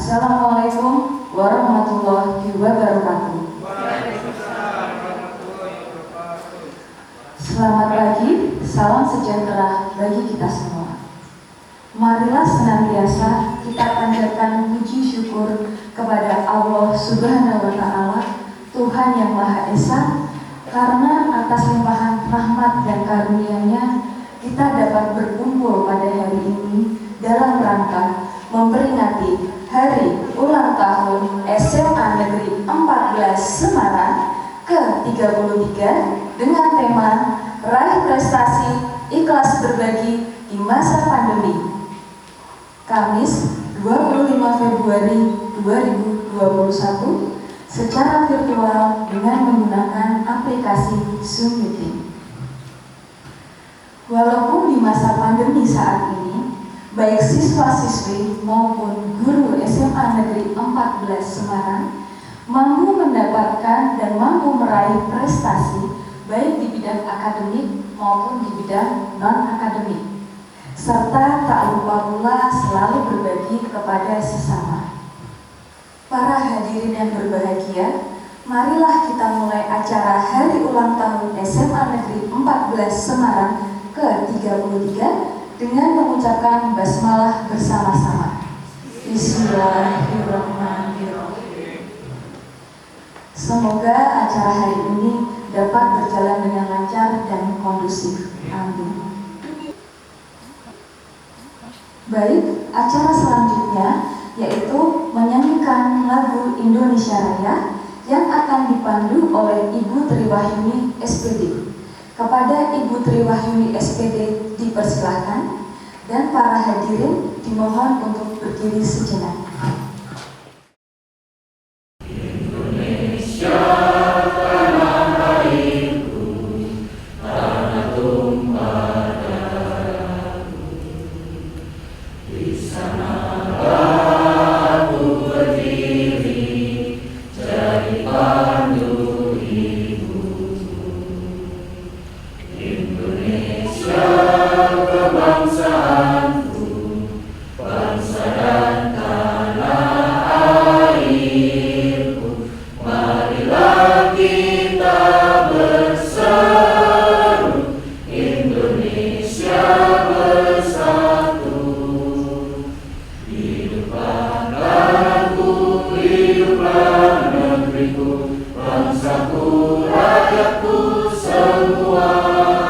Assalamualaikum warahmatullahi wabarakatuh. Selamat pagi, salam sejahtera bagi kita semua. Marilah senantiasa kita panjatkan puji syukur kepada Allah Subhanahu wa Ta'ala, Tuhan yang Maha Esa, karena atas limpahan rahmat dan karunia-Nya kita dapat berkumpul pada hari ini dalam rangka memperingati Hari Ulang Tahun SMA Negeri 14 Semarang ke-33 dengan tema Raih Prestasi Ikhlas Berbagi di Masa Pandemi. Kamis 25 Februari 2021 secara virtual dengan menggunakan aplikasi Zoom Meeting. Walaupun di masa pandemi saat ini, baik siswa-siswi maupun guru SMA Negeri 14 Semarang mampu mendapatkan dan mampu meraih prestasi baik di bidang akademik maupun di bidang non-akademik, serta tak lupa pula selalu berbagi kepada sesama. Para hadirin yang berbahagia, marilah kita mulai acara Hari Ulang Tahun SMA Negeri 14 Semarang ke-33 dengan mengucapkan basmalah bersama-sama. Bismillahirrahmanirrahim. Semoga acara hari ini dapat berjalan dengan lancar dan kondusif. Amin. Baik, acara selanjutnya yaitu menyanyikan lagu Indonesia Raya yang akan dipandu oleh Ibu Triwahyuni SPD. Kepada Ibu Triwahyuni SPD dipersilahkan dan para hadirin dimohon untuk berdiri sejenak. Indonesia tanah airku, tanah tumpah darahku, di sana aku berdiri jadi pandu ibuku. Indonesia kebangsaanku, bangsa dan tanah airku, marilah kita berseru, Indonesia bersatu. Hiduplah tanahku, hiduplah negeriku, bangsaku, rakyatku semuanya.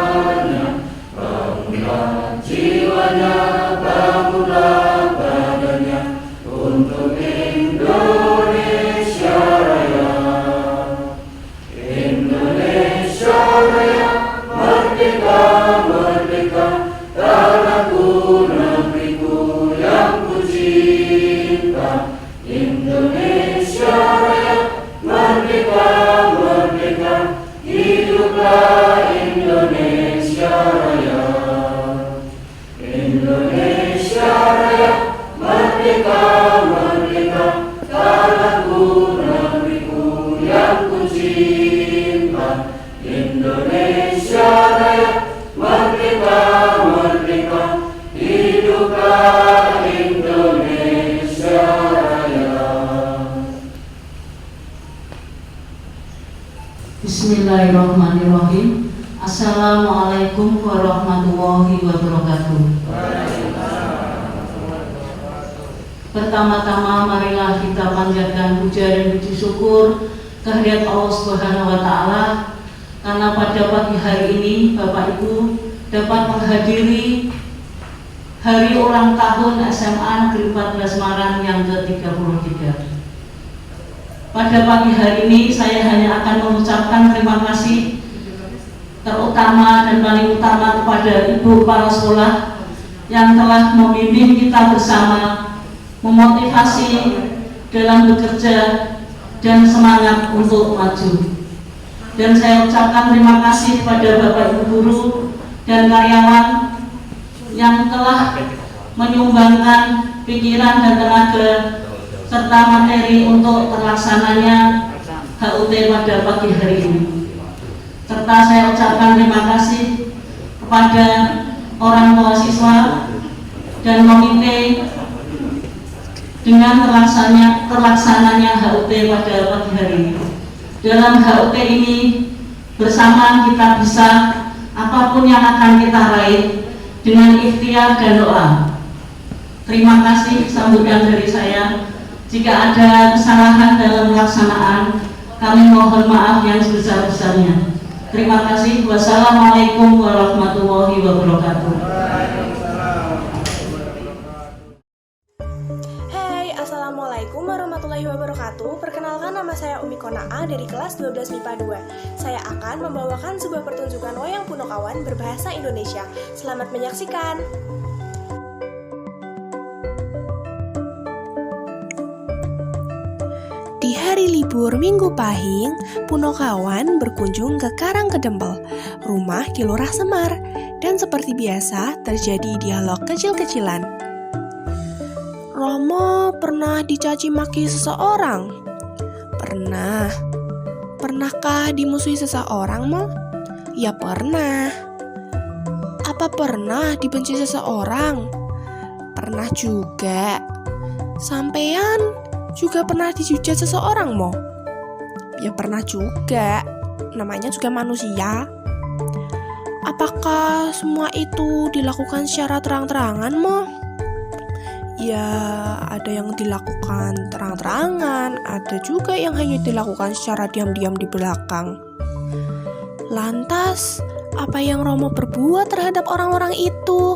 Bangunlah jiwanya, bangunlah badannya untuk Indonesia Raya. Indonesia Raya, merdeka, merdeka, tanahku, negeriku yang ku cinta. Indonesia Raya, merdeka, merdeka, hiduplah Indonesia Raya. Indonesia Raya, merdeka, merdeka, tanahku, negeriku yang ku cinta. Indonesia Raya, merdeka, merdeka, hiduplah Indonesia Raya. Bismillahirrahmanirrahim. Assalamualaikum warahmatullahi wabarakatuh. Pertama-tama marilah kita panjatkan puja dan puji syukur kehadirat Allah Subhanahu wa Ta'ala, karena pada pagi hari ini Bapak Ibu dapat menghadiri Hari Ulang Tahun SMA Negeri 14 Semarang yang ke-33. Pada pagi hari ini saya hanya akan mengucapkan terima kasih terutama dan paling utama kepada Ibu Kepala Sekolah yang telah membimbing kita bersama, memotivasi dalam bekerja dan semangat untuk maju. Dan saya ucapkan terima kasih kepada Bapak Ibu guru dan karyawan yang telah menyumbangkan pikiran dan tenaga serta materi untuk terlaksananya HUT pada pagi hari ini. Serta saya ucapkan terima kasih kepada orang tua siswa dan komite dengan terlaksananya HUT pada pagi hari ini. Dalam HUT ini bersama kita bisa apapun yang akan kita raih dengan ikhtiar dan doa. Terima kasih sambutan dari saya. Jika ada kesalahan dalam pelaksanaan, kami mohon maaf yang sebesar-besarnya. Terima kasih. Wassalamualaikum warahmatullahi wabarakatuh. Assalamualaikum warahmatullahi wabarakatuh. Perkenalkan, nama saya Umi Konaa dari kelas 12 MIPA 2. Saya akan membawakan sebuah pertunjukan wayang Punokawan berbahasa Indonesia. Selamat menyaksikan. Di hari libur Minggu Pahing, Punokawan berkunjung ke Karangkedempel, rumah di Lurah Semar, dan seperti biasa terjadi dialog kecil-kecilan. Romo pernah dicaci maki seseorang? Pernah. Pernahkah dimusuhi seseorang, Mo? Ya pernah. Apa pernah dibenci seseorang? Pernah juga. Sampean juga pernah dihujat seseorang, Mo? Ya pernah juga. Namanya juga manusia. Apakah semua itu dilakukan secara terang-terangan, Mo? Ya, ada yang dilakukan terang-terangan, ada juga yang hanya dilakukan secara diam-diam di belakang. Lantas, apa yang Romo perbuat terhadap orang-orang itu?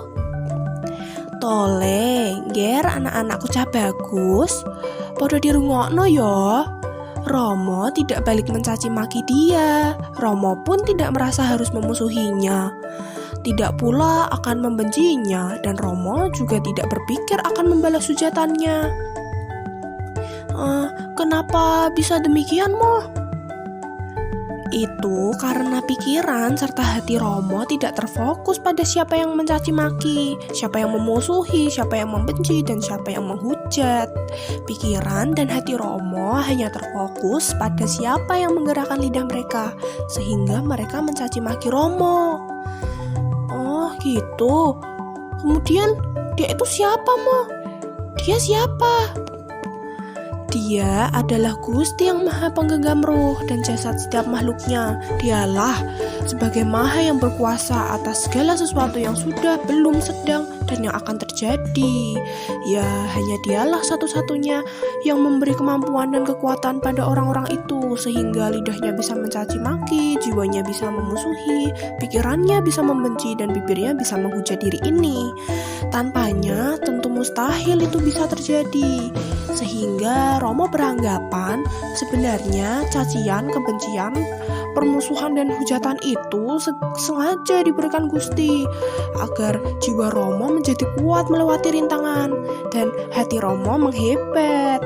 Tole, ger anak-anakku cah bagus, podo dirungokno yo. Romo tidak balik mencaci maki dia. Romo pun tidak merasa harus memusuhinya. Tidak pula akan membencinya, dan Romo juga tidak berpikir akan membalas hujatannya. Kenapa bisa demikian, Mo? Itu karena pikiran serta hati Romo tidak terfokus pada siapa yang mencaci maki, siapa yang memusuhi, siapa yang membenci, dan siapa yang menghujat. Pikiran dan hati Romo hanya terfokus pada siapa yang menggerakkan lidah mereka, sehingga mereka mencaci maki Romo. Oh gitu. Kemudian dia itu siapa, Mo? Dia siapa? Dia adalah Gusti yang Maha Penggenggam Ruh dan jasad setiap makhluknya. Dialah sebagai Maha yang berkuasa atas segala sesuatu yang sudah, belum, sedang, dan yang akan terjadi. Ya, hanya dialah satu-satunya yang memberi kemampuan dan kekuatan pada orang-orang itu, sehingga lidahnya bisa mencaci maki, jiwanya bisa memusuhi, pikirannya bisa membenci, dan bibirnya bisa menghujat diri ini. Tanpanya tentu mustahil itu bisa terjadi. Sehingga Romo beranggapan sebenarnya cacian, kebencian, permusuhan, dan hujatan itu sengaja diberikan Gusti agar jiwa Romo menjadi kuat melewati rintangan dan hati Romo menghebat.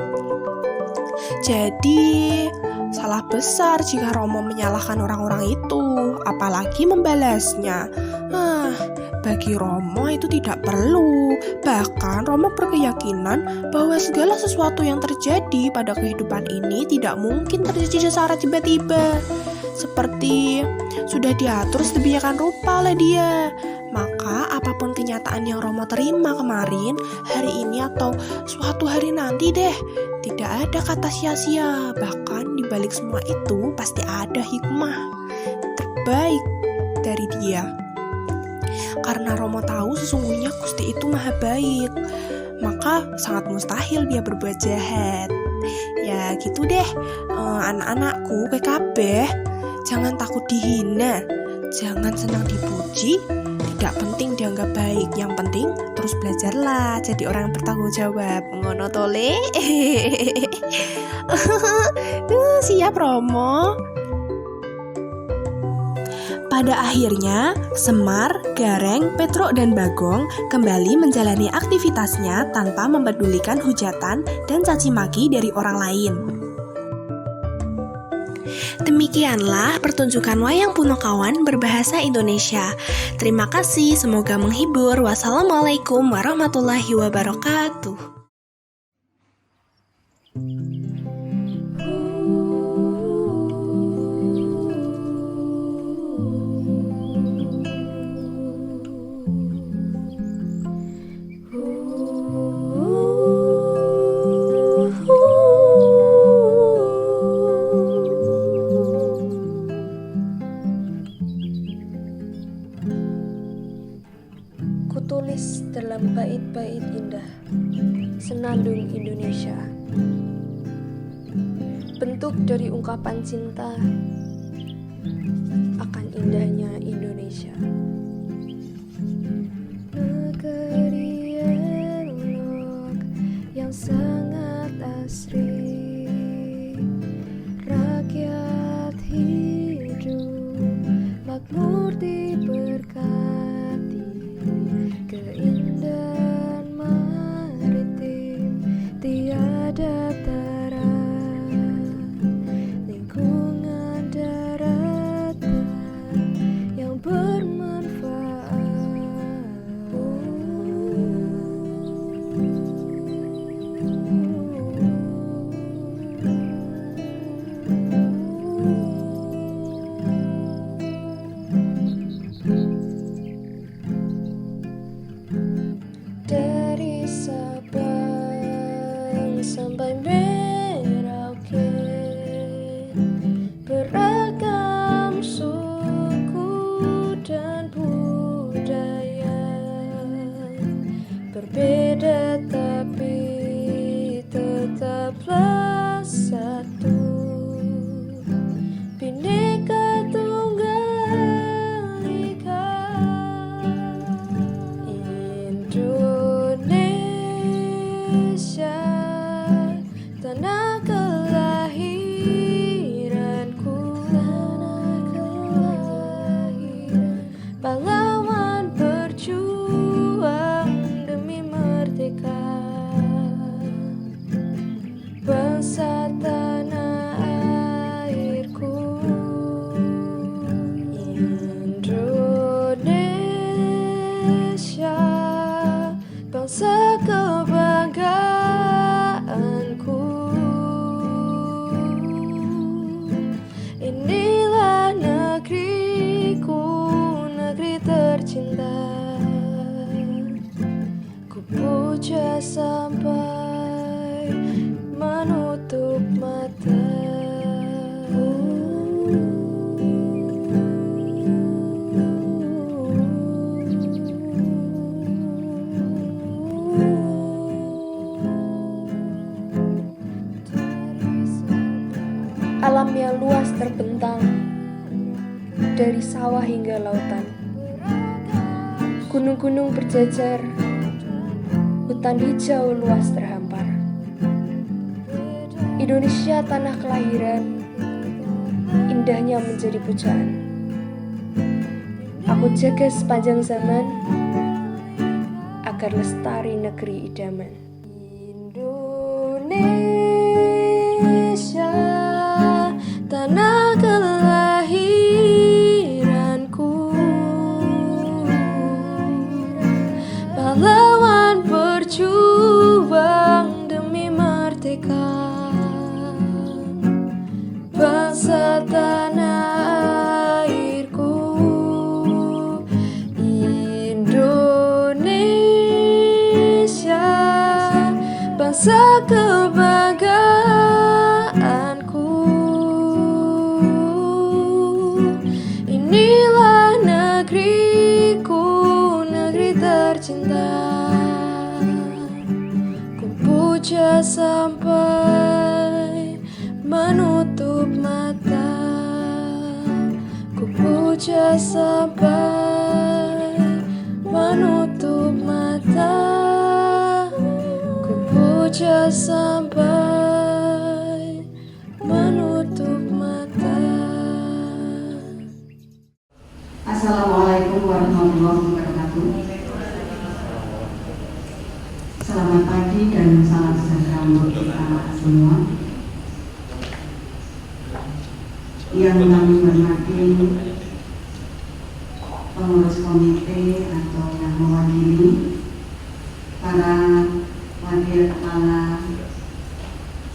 Jadi salah besar jika Romo menyalahkan orang-orang itu, apalagi membalasnya. Bagi Romo itu tidak perlu. Bahkan Romo berkeyakinan bahwa segala sesuatu yang terjadi pada kehidupan ini tidak mungkin terjadi secara tiba-tiba, seperti sudah diatur sedemikian rupa oleh Dia. Maka apapun kenyataan yang Romo terima kemarin, hari ini, atau suatu hari nanti deh, tidak ada kata sia-sia. Bahkan dibalik semua itu pasti ada hikmah terbaik dari Dia. Karena Romo tahu sesungguhnya Gusti itu maha baik, maka sangat mustahil Dia berbuat jahat. Ya gitu deh, anak-anakku kabeh, jangan takut dihina, jangan senang dipuji, tidak penting dianggap baik, yang penting terus belajarlah jadi orang yang bertanggung jawab. Ngono tole. Siap Romo. Pada akhirnya, Semar, Gareng, Petruk, dan Bagong kembali menjalani aktivitasnya tanpa mempedulikan hujatan dan caci maki dari orang lain. Demikianlah pertunjukan wayang Punokawan berbahasa Indonesia. Terima kasih, semoga menghibur. Wassalamualaikum warahmatullahi wabarakatuh. tentang Indonesia. Bentuk dari ungkapan cinta akan indahnya Indonesia. Negeri elok yang sangat asri, rakyat hidup makmur diberkati, keindahan maritim tiada tara, lingkungan daratan yang bermanfaat. Dari Sabang sampai Merauke, beragam suku dan budaya, berbeda tapi tetaplah satu, Bhinneka Tunggal Ika. Indonesia, tanah kelahiranku, pahlawan berjuang demi merdeka, bangsa tanah airku. Indonesia, bangsa kebanggaanku. Inilah negeriku, negeri tercinta, ku puja sampai menutup mata. Alam yang luas terbentang, dari sawah hingga lautan. Gunung-gunung berjejer, hutan hijau luas terhampar. Indonesia tanah kelahiran, indahnya menjadi pujaan. Aku jaga sepanjang zaman, agar lestari negeri idaman. Indonesia, tanah kelahiranku, pahlawan berjuang demi merdeka, bangsa tanah airku. Indonesia, bangsa kebanggaanku. Inilah negeriku, negeri tercinta, ku puja sampai menutup mata, ku puja sampai menutup mata, ku puja sampai menutup mata. Assalamualaikum warahmatullahi wabarakatuh. Selamat pagi dan salam sejahtera untuk kita semua. Yang kami hormati pengurus komite atau yang mewakili para wakil kepala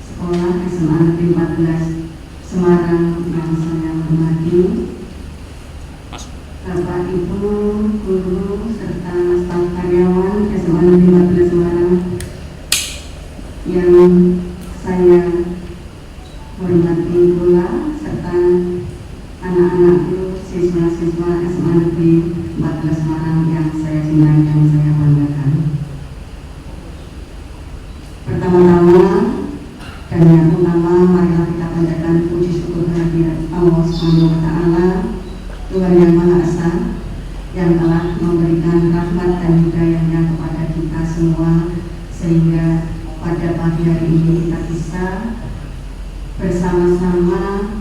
sekolah SMA Negeri 14 Semarang yang saya hormati, Bapak Ibu, guru, serta staf karyawan SMA Negeri 14 Semarang yang saya hormati pula, serta anak-anakku, siswa-siswa SMA Negeri 14 Semarang yang saya cintai dan saya banggakan. Pertama pertama dan yang utama, marilah kita panjatkan puji syukur kehadirat Allah Subhanahu wa Ta'ala, Tuhan yang Maha Esa, yang telah memberikan rahmat dan hidayahnya kepada kita semua, sehingga pada pagi hari ini kita bisa bersama-sama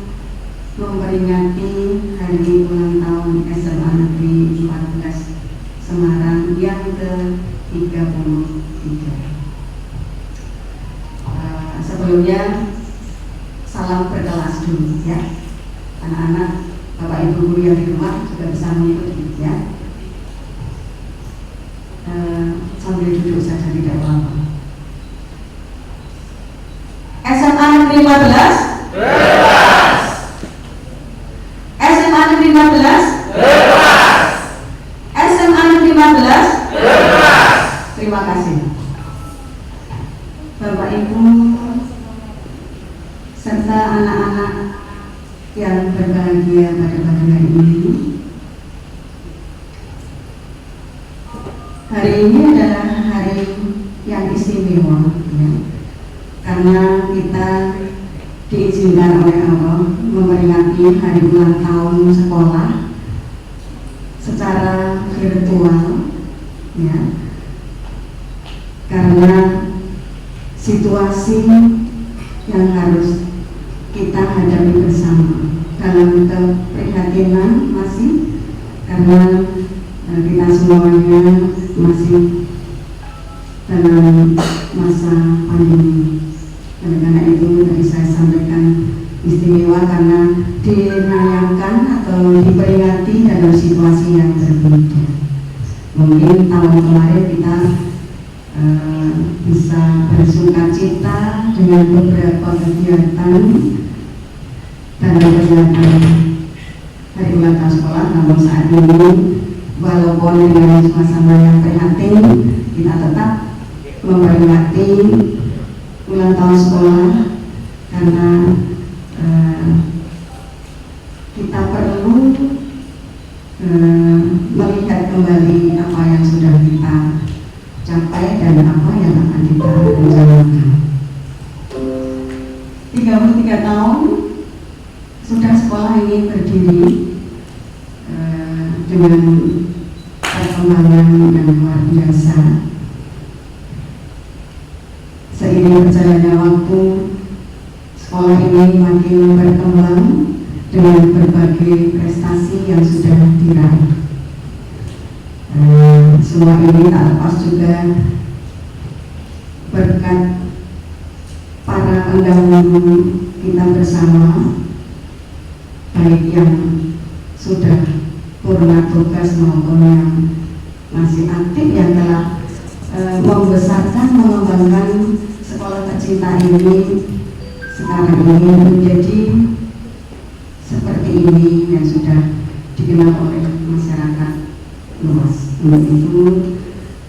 memperingati hari ulang tahun SMA Negeri 14 Semarang yang ke-33. Sebelumnya salam berkelas dulu ya, anak-anak, bapak ibu guru yang di rumah juga bisa mengikuti ya. Sambil duduk saja tidak apa-apa. SMA Negeri 14 bebas. SMA Negeri 14 bebas. SMA Negeri 14 bebas. Terima kasih Bapak Ibu serta anak-anak yang berbahagia pada pagi hari ini. Hari ini adalah hari yang istimewa ya, karena kita diizinkan oleh Allah memperingati hari ulang tahun sekolah secara virtual ya, karena situasi yang harus kita hadapi bersama dalam keprihatinan masih karena kita semuanya masih dalam masa pandemi. Karena itu tadi saya sampaikan istimewa karena dinayangkan atau diperingati dalam situasi yang berbeda. Mungkin tahun kemarin kita bisa bersuka cita dengan beberapa kegiatan dan kegiatan hari ulang tahun sekolah, namun saat ini walaupun dengan suasana yang prihatin, kita tetap memperingati ulang tahun sekolah karena kita perlu melihat kembali apa yang sudah kita capai dan apa yang akan kita rencanakan. 33 tahun sudah sekolah ini berdiri dengan perkembangan yang luar biasa. Seiring berjalannya waktu, sekolah ini makin berkembang dengan berbagai prestasi yang sudah diraih. Semua ini tak lepas juga berkat para pendahulu kita bersama, baik yang sudah purna tugas maupun yang masih aktif, yang telah membesarkan, mengembangkan sekolah tercinta ini sekarang ini menjadi seperti ini yang sudah dikenal oleh masyarakat luas. Untuk itu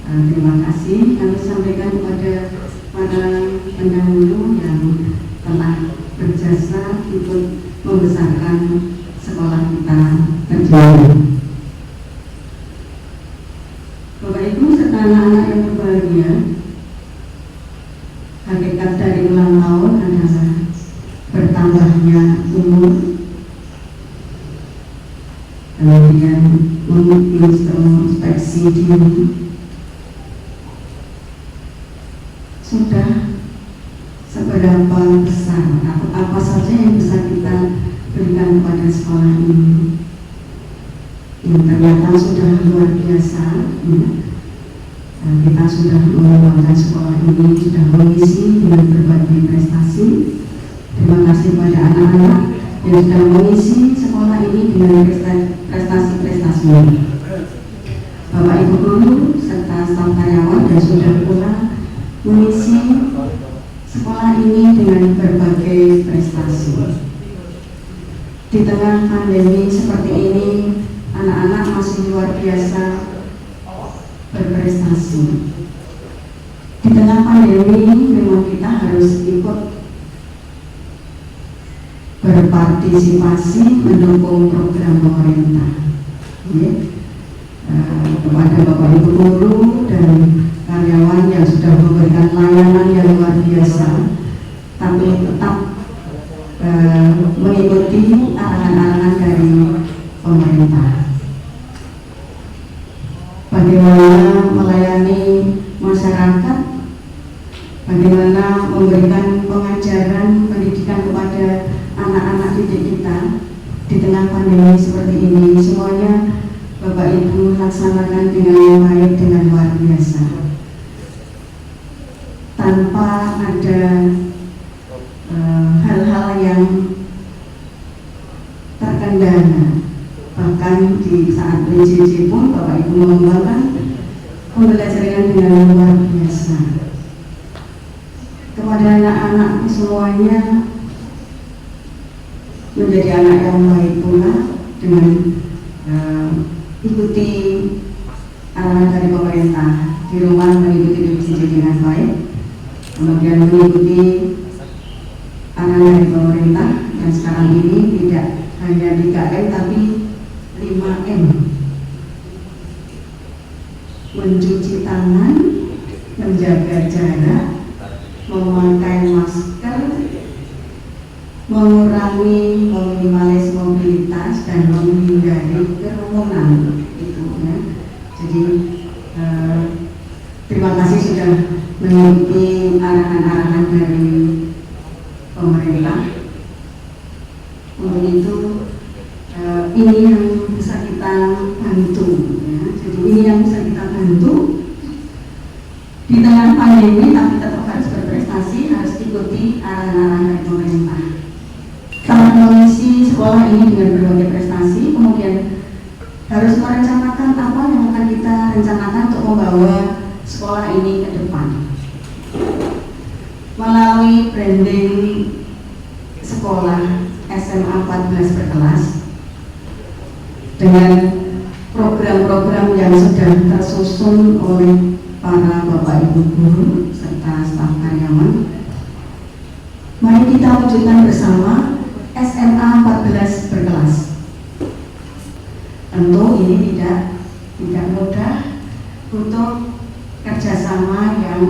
terima kasih kami sampaikan kepada para pendahulu yang telah berjasa untuk membesarkan sekolah kita tercinta. Bapak Ibu serta anak-anak yang berbahagia, hakikat dari ulang tahun adalah bertambahnya umur, kemudian introspeksi diri. Sudah seberapa besar, apa saja yang bisa kita berikan kepada sekolah ini, yang ternyata sudah luar biasa ya. Kita sudah mengembangkan sekolah ini, sudah mengisi dengan berbagai prestasi. Terima kasih pada anak-anak yang sudah mengisi sekolah ini dengan prestasi-prestasinya. Bapak Ibu guru serta staf karyawan dan sudah pula mengisi sekolah ini dengan berbagai prestasi. Di tengah pandemi seperti ini, anak-anak masih luar biasa berprestasi. Di tengah pandemi memang kita harus ikut berpartisipasi mendukung program pemerintah ya. Kepada Bapak Ibu guru dan karyawan yang sudah memberikan layanan yang luar biasa biasa, tapi tetap mengikuti arahan-arahan dari pemerintah. Bagaimana melayani masyarakat, bagaimana memberikan pengajaran pendidikan kepada anak-anak didik kita di tengah pandemi seperti ini, semuanya Bapak Ibu laksanakan dengan baik, dengan luar biasa, tanpa ada hal-hal yang terkendala. Bahkan di saat PJJ pun Bapak Ibu mengembangkan pembelajaran dengan luar biasa. Kepada anak-anak semuanya menjadi anak yang baik pula dengan ikuti arahan dari pemerintah, di rumah mengikuti PJJ dengan baik, kemudian mengikuti arahan dari pemerintah yang sekarang ini tidak hanya 3M tapi 5M, mencuci tangan, menjaga jarak, memakai masker, mengurangi, meminimalis mobilitas, dan menghindari kerumunan itu ya. Jadi terima kasih sudah mengikuti arahan-arahan dari pemerintah. Untuk itu ini yang bisa kita bantu ya. Jadi ini yang bisa kita bantu di tengah pandemi, tapi tetap harus berprestasi, harus ikuti arahan-arahan dari pemerintah. Sama mengisi sekolah ini dengan berbagai prestasi, kemudian harus merencanakan apa yang akan kita rencanakan untuk membawa sekolah ini ke depan. Melalui branding sekolah SMA 14 berkelas dengan program-program yang sudah tersusun oleh para Bapak Ibu guru serta staf karyawan, mari kita wujudkan bersama SMA 14 berkelas. Tentu ini tidak mudah untuk kerjasama yang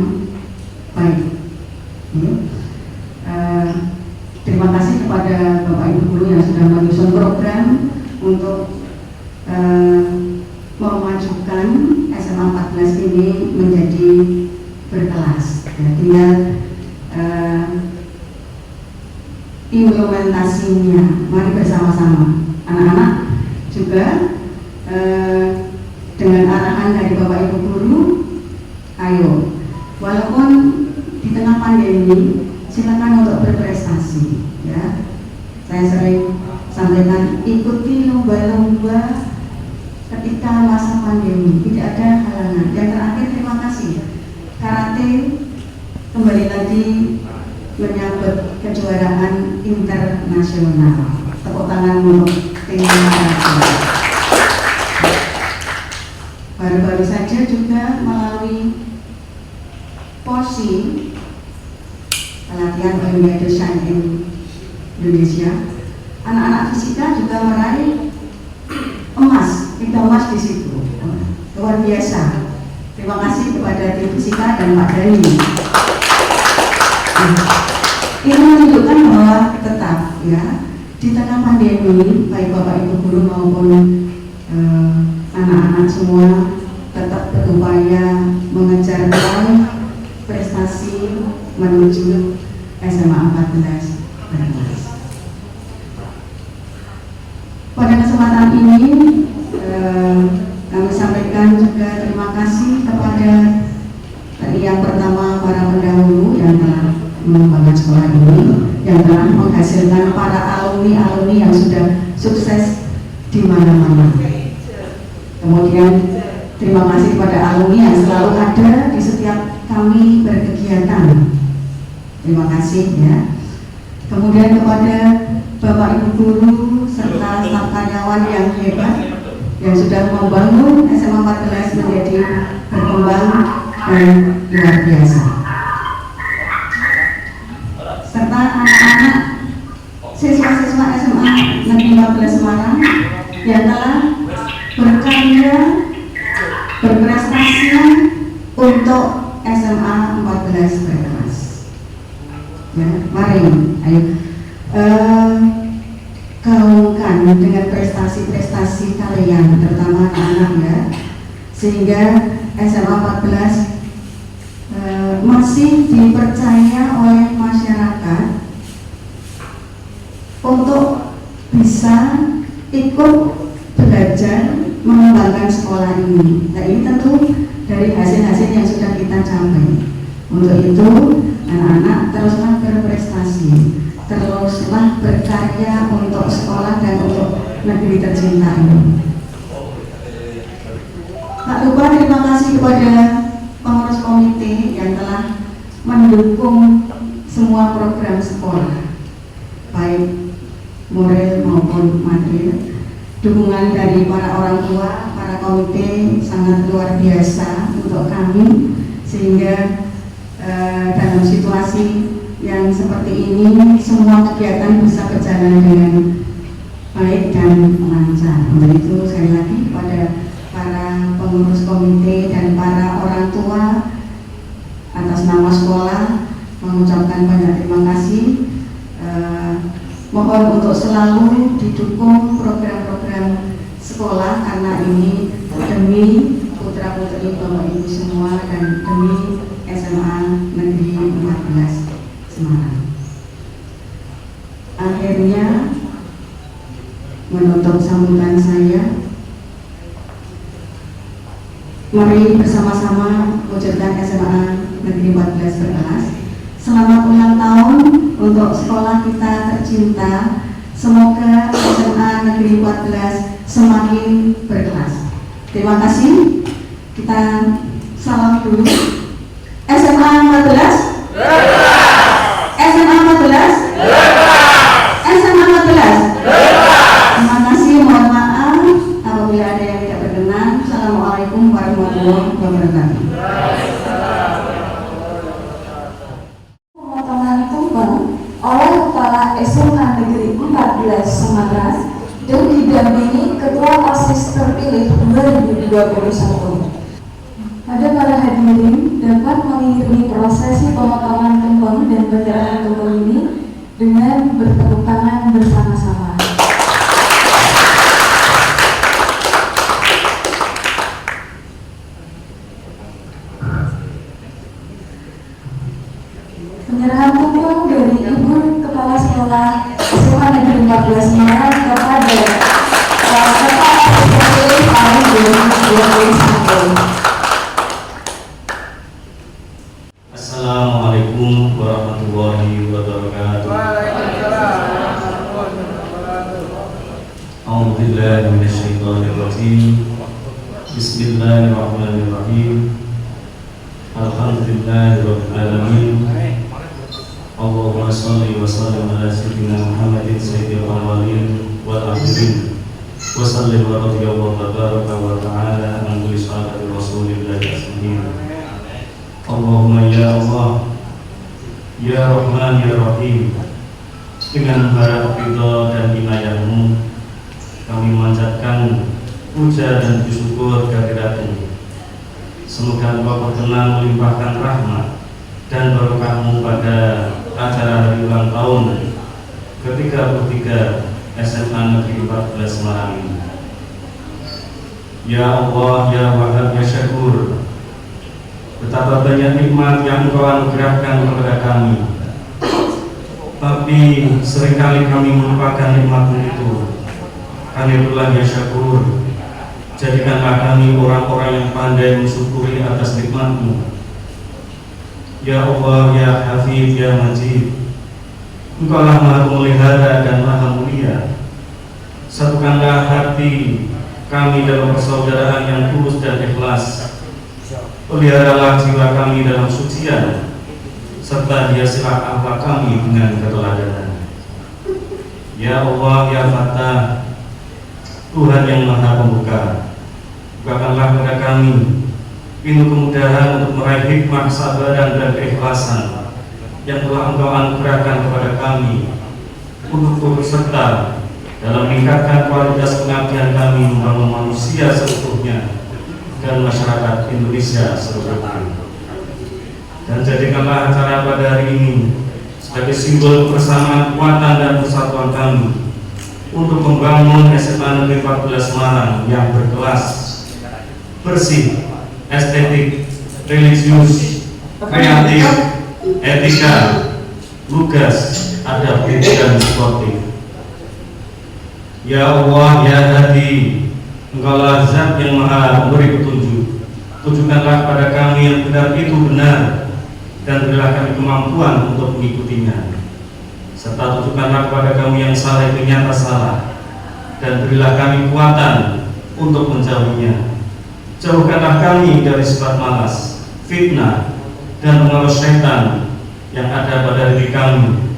baik. Terima kasih kepada Bapak Ibu guru yang sudah menyusun program untuk memajukan SMA 14 ini menjadi berkelas. Tinggal implementasinya, mari bersama-sama. Anak-anak juga dengan arahan dari Bapak Ibu guru, ayo, walaupun di tengah pandemi, silakan untuk berprestasi. Ya, saya sering sampaikan, ikuti lomba-lomba ketika masa pandemi, tidak ada halangan. Yang terakhir, terima kasih karate kembali lagi menyambut kejuaraan internasional. Tepuk tangan untuk tim karate. Baru-baru saja juga melalui POSI, pelatihan Olimpiade Shine Indonesia, anak-anak fisika juga meraih emas, 3 emas di situ. Luar biasa. Terima kasih kepada tim fisika dan Pak Dani. Ini menunjukkan bahwa tetap ya, di tengah pandemi, baik Bapak Ibu guru maupun anak-anak semua tetap berupaya mengejar prestasi menuju SMA 14 berkelas. Pada kesempatan ini kami sampaikan juga terima kasih kepada yang pertama para pendahulu yang telah mengembangkan sekolah ini, yang telah menghasilkan para alumni-alumni yang sudah sukses di mana-mana. Kemudian terima kasih kepada alumni yang selalu ada di setiap kami berkegiatan. Terima kasih ya. Kemudian kepada Bapak Ibu guru serta staf karyawan yang hebat yang sudah membangun SMA 14 menjadi berkembang dan luar biasa. Serta anak-anak siswa-siswa SMA Negeri 14 Semarang yang telah berkarya, berprestasi untuk SMA 14 berkelas. Ya, mari, ayo gaungkan dengan prestasi-prestasi kalian, terutama anak-anak ya, sehingga SMA 14 masih dipercaya oleh masyarakat untuk bisa ikut belajar mengembangkan sekolah ini. Nah, ini tentu dari hasil-hasil yang sudah kita capai. Untuk itu, anak-anak teruslah berprestasi, teruslah berkarya untuk sekolah dan untuk negeri tercinta ini. Tak lupa terima kasih kepada pengurus komite yang telah mendukung semua program sekolah, baik moral maupun material. Dukungan dari para orang tua, para komite sangat luar biasa untuk kami, sehingga dalam situasi yang seperti ini semua kegiatan bisa berjalan dengan baik dan lancar. Untuk itu sekali lagi kepada para pengurus komite dan para orang tua atas nama sekolah mengucapkan banyak terima kasih. Mohon untuk selalu didukung program-program sekolah, karena ini demi putra-putri Bapak Ibu semua dan demi SMA Negeri 14 Semarang. Akhirnya menutup sambutan saya, mari bersama-sama wujudkan SMA Negeri 14 berkelas. Selamat ulang tahun untuk sekolah kita tercinta. Semoga SMA Negeri 14 semakin berkelas. Terima kasih. Kita salam dulu. SMA 14. SMA 14. SMA 14. Terima kasih. Mohon maaf apabila ada yang tidak berkenan. Assalamualaikum warahmatullahi wabarakatuh. Oleh Kepala SMA Negeri 14 Semarang dan didampingi Ketua OSIS terpilih 2021. Pada para hadirin dapat mengiringi prosesi pemotongan tumpeng dan penyerahan tumpeng ini dengan bertepuk tangan bersama-sama. Penyerahan tumpeng dari Ibu Kepala Sekolah SMA Negeri 14 Semarang kepada Kepala terpilih tahun 2021. Assalamualaikum warahmatullahi wabarakatuh. A'udzubillahi minasyaitonir rajim. Bismillahirrahmanirrahim. Alhamdulillahirabbil alamin. Allahumma shalli wa sallim ala sayyidina Muhammadin sayyidil awwalin wal akhirin. Wa sallim wa radiyallahu tabaraka wa ta'ala an kulli sahabati Rasulillahi ajmain. Allahumma ya Allah, ya Rahman ya Rahim, dengan harap ridha dan inayah-Mu kami memanjatkan puja dan syukur kehadirat-Mu. Semoga Engkau berkenan melimpahkan rahmat dan berkah-Mu pada acara hari ulang tahun ke-33 SMA Negeri 14 Semarang ini. Ya Allah, ya Wahab, ya Syakur, betapa banyak nikmat yang Engkau anugerahkan kepada kami, tapi seringkali kami melupakan nikmat-Mu itu. Karena itulah ya Syakur, jadikanlah kami orang-orang yang pandai mensyukuri atas nikmat-Mu. Ya Allah, ya Hafid, ya Majid, Engkaulah Maha Pemelihara dan Maha Mulia. Satukanlah hati kami dalam persaudaraan yang tulus dan ikhlas. Peliharalah jiwa kami dalam sucian, serta hiasilah akhlak kami dengan keteladanan. Ya Allah, ya Fattah, Tuhan yang Maha Pembuka, bukakanlah kepada kami pintu kemudahan untuk meraih hikmah, kesabaran dan keikhlasan yang telah Engkau anugerahkan kepada kami untuk turut serta dalam meningkatkan kualitas pengabdian kami membangun manusia seutuhnya dan masyarakat Indonesia seluruhnya. Dan jadikanlah acara pada hari ini sebagai simbol kebersamaan, kekuatan dan persatuan kami untuk membangun SMA Negeri 14 Semarang yang berkelas, bersih, estetik, religius, kreatif, etika, lugas, adaptif dan sportif. Ya Allah, ya Hadi, Engkaulah Zat yang Maha memberi petunjuk. Tunjukkanlah kepada kami yang benar itu benar, dan berilah kami kemampuan untuk mengikutinya. Serta tunjukkanlah kepada kami yang salah itu nyata salah, dan berilah kami kekuatan untuk menjauhinya. Jauhkanlah kami dari sifat malas, fitnah, dan pengaruh syaitan yang ada pada diri kami.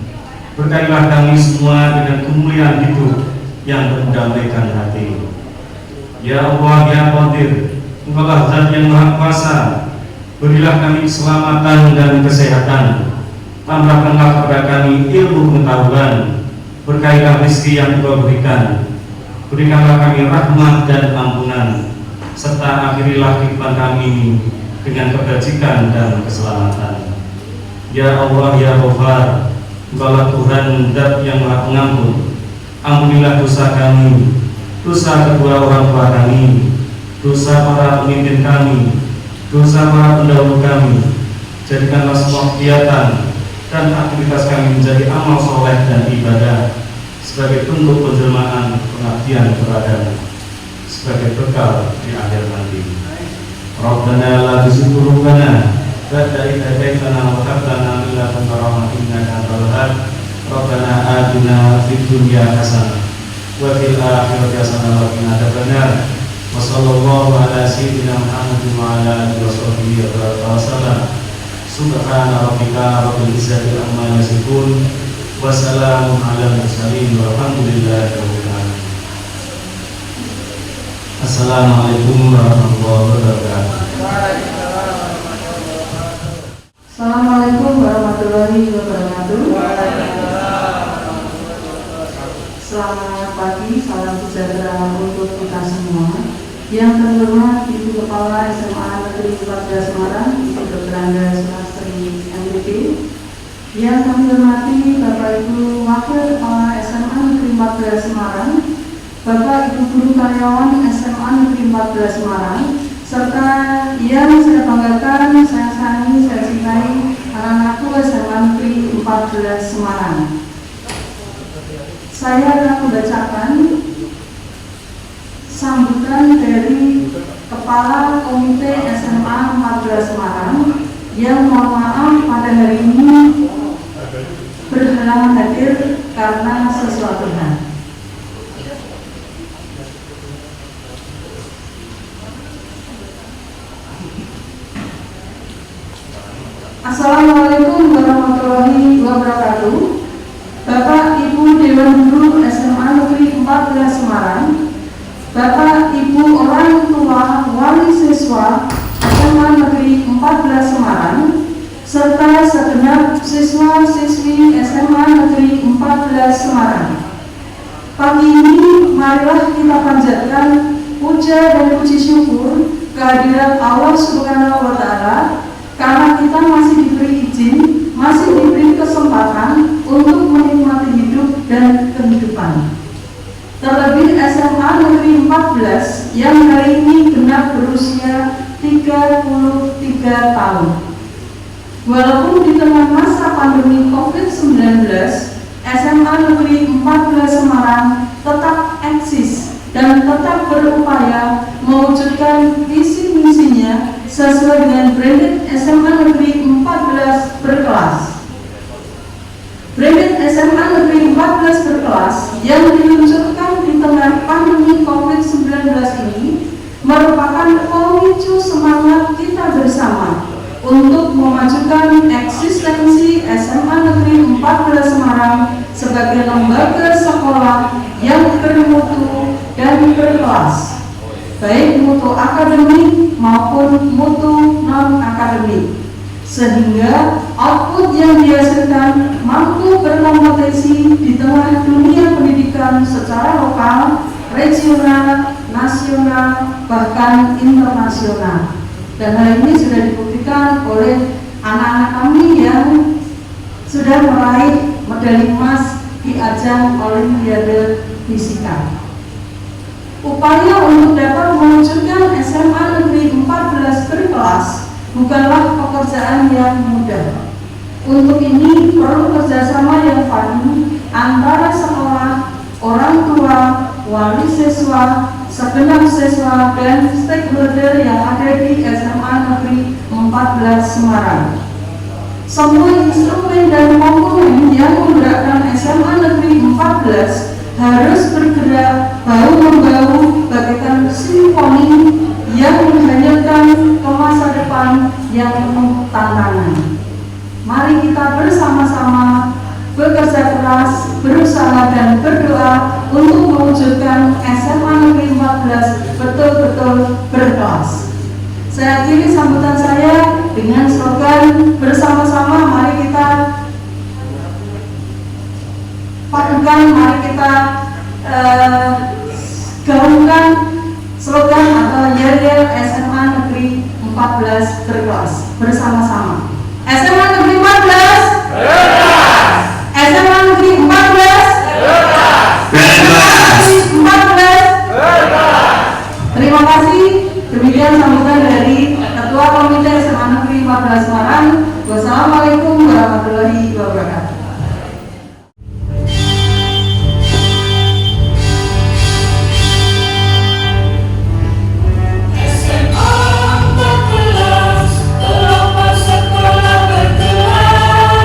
Berkailah kami semua dengan kemuliaan hidup yang mendamaikan hati. Ya Allah, ya Qadir, Engkaulah Zat yang Maha Kuasa. Berilah kami keselamatan dan kesehatan. Tambahkanlah kepada kami ilmu pengetahuan. Berkailah rezeki yang Engkau berikan. Berikanlah kami rahmat dan ampunan, serta akhirilah kehidupan kami ini dengan kebajikan dan keselamatan. Ya Allah, ya Ghafar, Engkaulah Tuhan Zat yang Maha Pengampun. Ampunilah dosa kami, dosa kedua orang tua kami, dosa para pemimpin kami, dosa para pendahulu kami. Jadikanlah semua kegiatan dan aktivitas kami menjadi amal soleh dan ibadah sebagai bentuk penjelmaan pengabdian kepada-Mu, sebagai bekal di akhir nanti. Rabbana la tuzigh qulubana ba'da idh hadaytana wa hab lana min ladunka rahmatan innaka antal wahhab. Rabbana atina fid dunya hasanah wa fil akhirati hasanah wa qina adzabannar. Wa sallallahu ala sayyidina Muhammadin wa ala alihi washabbihi wa sallam. Subhana rabbika rabbil izzati amma yasifun wa salamun alal mursalin walhamdulillahi rabbil alamin. Assalamualaikum warahmatullahi wabarakatuh. Assalamualaikum warahmatullahi wabarakatuh. Selamat pagi, salam sejahtera untuk kita semua. Yang terhormat Ibu Kepala SMA Negeri 14 Semarang, Ibu Dr. Angga Sulastri MPD. Yang kami hormati Bapak Ibu Wakil Kepala SMA Negeri 14 Semarang, Bapak Ibu Guru Karyawan SMA Negeri 14 Semarang, serta yang saya banggakan, saya sayangi, saya cintai anak-anakku SMA Negeri 14 Semarang. Saya akan membacakan sambutan dari Kepala Komite SMA 14 Semarang yang mohon maaf pada hari ini berhalangan hadir karena sesuatu hal. Assalamualaikum warahmatullahi wabarakatuh. Bapak Ibu Dewan Guru SMA Negeri 14 Semarang, Bapak Ibu orang tua wali siswa SMA Negeri 14 Semarang, serta segenap siswa-siswi SMA Negeri 14 Semarang. Pagi ini marilah kita panjatkan puja dan puji syukur kehadirat Allah Subhanahu wa Ta'ala karena kita masih diberi izin, masih diberi kesempatan untuk menikmati hidup dan kehidupan. Terlebih SMA Negeri 14 yang hari ini genap berusia 33 tahun. Walaupun di tengah masa pandemi COVID-19, SMA Negeri 14 Semarang tetap eksis dan tetap berupaya mewujudkan visi misinya sesuai dengan branded SMA Negeri 14 berkelas. Branded SMA Negeri 14 berkelas yang diluncurkan di tengah pandemi COVID-19 ini merupakan pemicu semangat kita bersama untuk memajukan eksistensi SMA Negeri 14 Semarang sebagai lembaga sekolah yang bermutu dan berkelas, baik mutu akademik maupun mutu non-akademik, sehingga output yang dihasilkan mampu berkompetisi di tengah dunia pendidikan secara lokal, regional, nasional, bahkan internasional. Dan hal ini sudah dibuktikan oleh anak-anak kami yang sudah meraih medali emas di ajang Olimpiade Fisika. Upaya untuk dapat mewujudkan SMA Negeri 14 berkelas bukanlah pekerjaan yang mudah. Untuk ini perlu kerjasama yang valid antara sekolah, orang tua, wali siswa, segenap siswa, dan stakeholder yang ada di SMA Negeri 14 Semarang. Semua instrumen dan komponen yang menggerakkan SMA Negeri 14 harus bergerak bahu-membahu bagaikan simfoni yang menghadirkan ke masa depan yang penuh tantangan. Mari kita bersama-sama bekerja keras, berusaha dan berdoa untuk mewujudkan SMA Negeri 14 betul-betul berkelas. Saya akhiri sambutan saya dengan slogan bersama-sama, mari kita padukan, mari kita gaungkan slogan atau yel-yel SMA Negeri 14 berkelas bersama-sama. SMA Negeri 14 berkelas. SMA Negeri 14 berkelas. SMA Negeri 14 berkelas. Terima kasih. Demikian sambutan dari Ketua Komite SMA Negeri 14 Semarang. Wassalamualaikum warahmatullahi wabarakatuh. SMA 14 telah sekolah berkelas.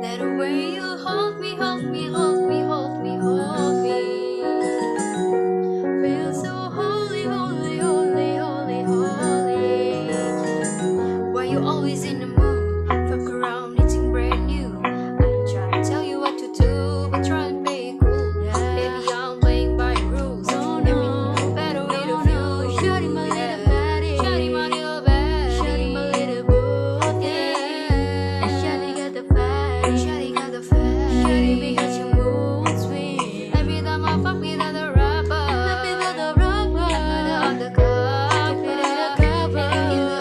Let the way you hold me, hold me, hold me, hold me, hold me. Feel so holy, holy, holy, holy, holy. Why you always in the mood? Fuck around, eating brand new. I ain't trying to tell you what to do, but try and play it cool. Baby, I'm playing by rules. No, no, better way to view. Shutting my little body, shutting my little body, shutting my little booty. And shutting at the fatty, shutting at the fatty, shutting because you mood swing. Every time I fuck with other rapper, another cup, keep it at a cover,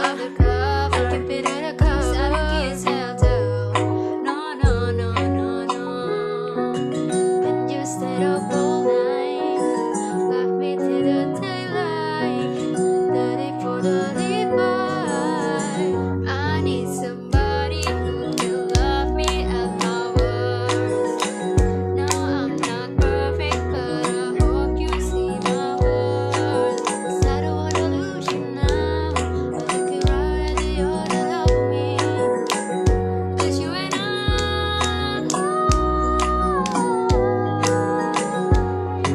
other cup, keep it at a cover. I can't tell down. No, no, no, no, no. Can you stay up all night? Left me till the daylight, 34 35. I need somebody who can love me at my worst. No, I'm not perfect, but I hope you see my worth. 'Cause I don't wanna lose you now. I'm looking right at the other love me. 'Cause you and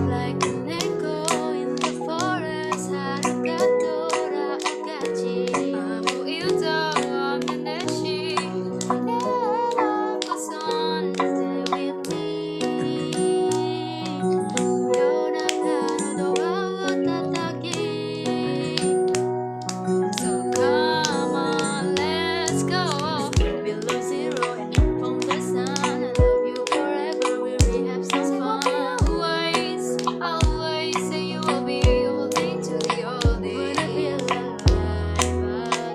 like an echo in the forest, 하루가도록 같이 아무 일도 없는 듯이 벗어났는데 with me. 너랑 나눠도 따뜻하게. So come on, let's go below zero and from the sun. I love you forever, we really have some fun. Always say you will be holding to the oldie. When I feel alive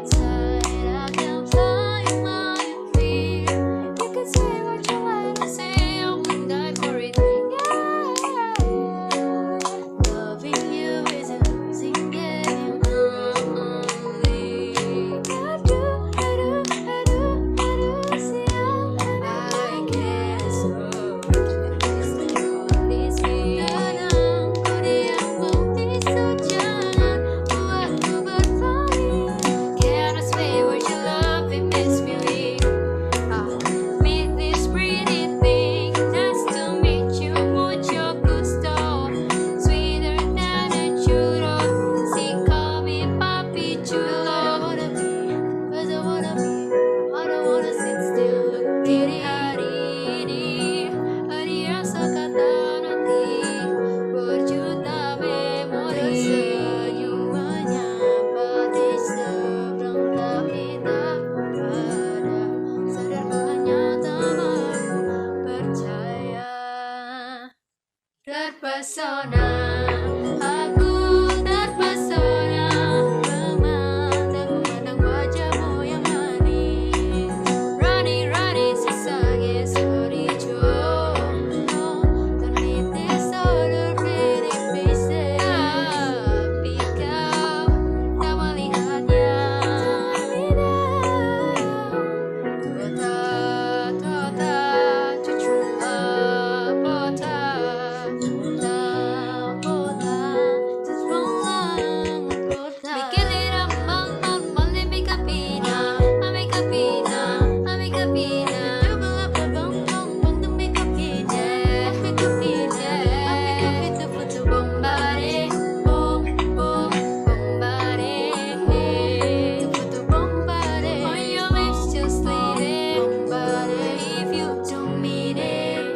outside, I can fly my feet. You can say what you like to say, I would die for it. Yeah. Loving you is a losing game only. I do, see I can't stop. Please please me. Kadang ku diam di sejalan buatku berpaling. Can I say what you love and miss me? Meet this pretty thing. Nice to meet you. Mucho gusto. Sweeter than a churro. Si call me papi chulo. Cause I wanna be. I don't wanna sit still. Diri hari ini, hari rasa kata nanti, berjuta memori. Senyumannya pada seberang tapi tak berada. Sadar ku hanya tak mampu percaya. Terpesona, aku terpesona. Memandang wajahmu yang manis. Rani sesage sorry jono. Terliti sodor pretty faces. Tapi kau tak melihatnya. Tota, cucula pota. Bikin lidah malam make a pina. I make a pina. Double up the bong to make a pina. Make a pina. I make a pita put the bombare. Bombare. To put the bombare. On your lips just leave it. Bombare. If you don't mean it.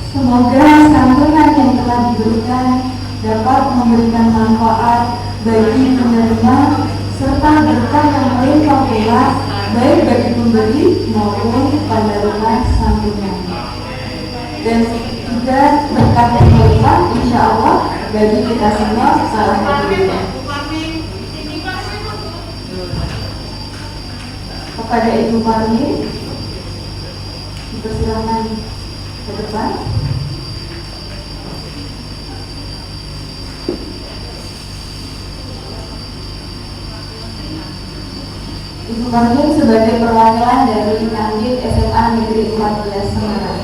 Semoga santunan yang telah diberikan dapat memberikan manfaat bagi penerima serta berkah yang melimpah ruah baik bagi pemberi maupun penerima santunan. Dan juga berkat yang melimpah insya Allah bagi kita semua salah satunya. Kepada Ibu Parmi, dipersilakan ke depan. Ibu Karmin sebagai perwakilan dari Kandim SMA Negeri 14 Semarang.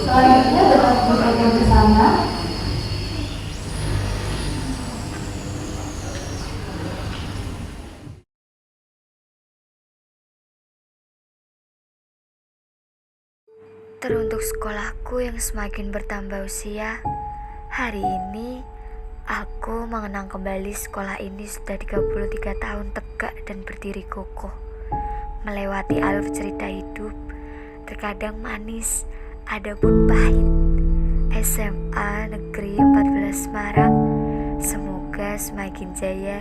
Selanjutnya dapat berfoto bersama. Teruntuk sekolahku yang semakin bertambah usia, hari ini aku mengenang kembali sekolah ini sudah 33 tahun tegak dan berdiri kokoh. Melewati alur cerita hidup, terkadang manis, ada pun pahit. SMA Negeri 14 Semarang, semoga semakin jaya,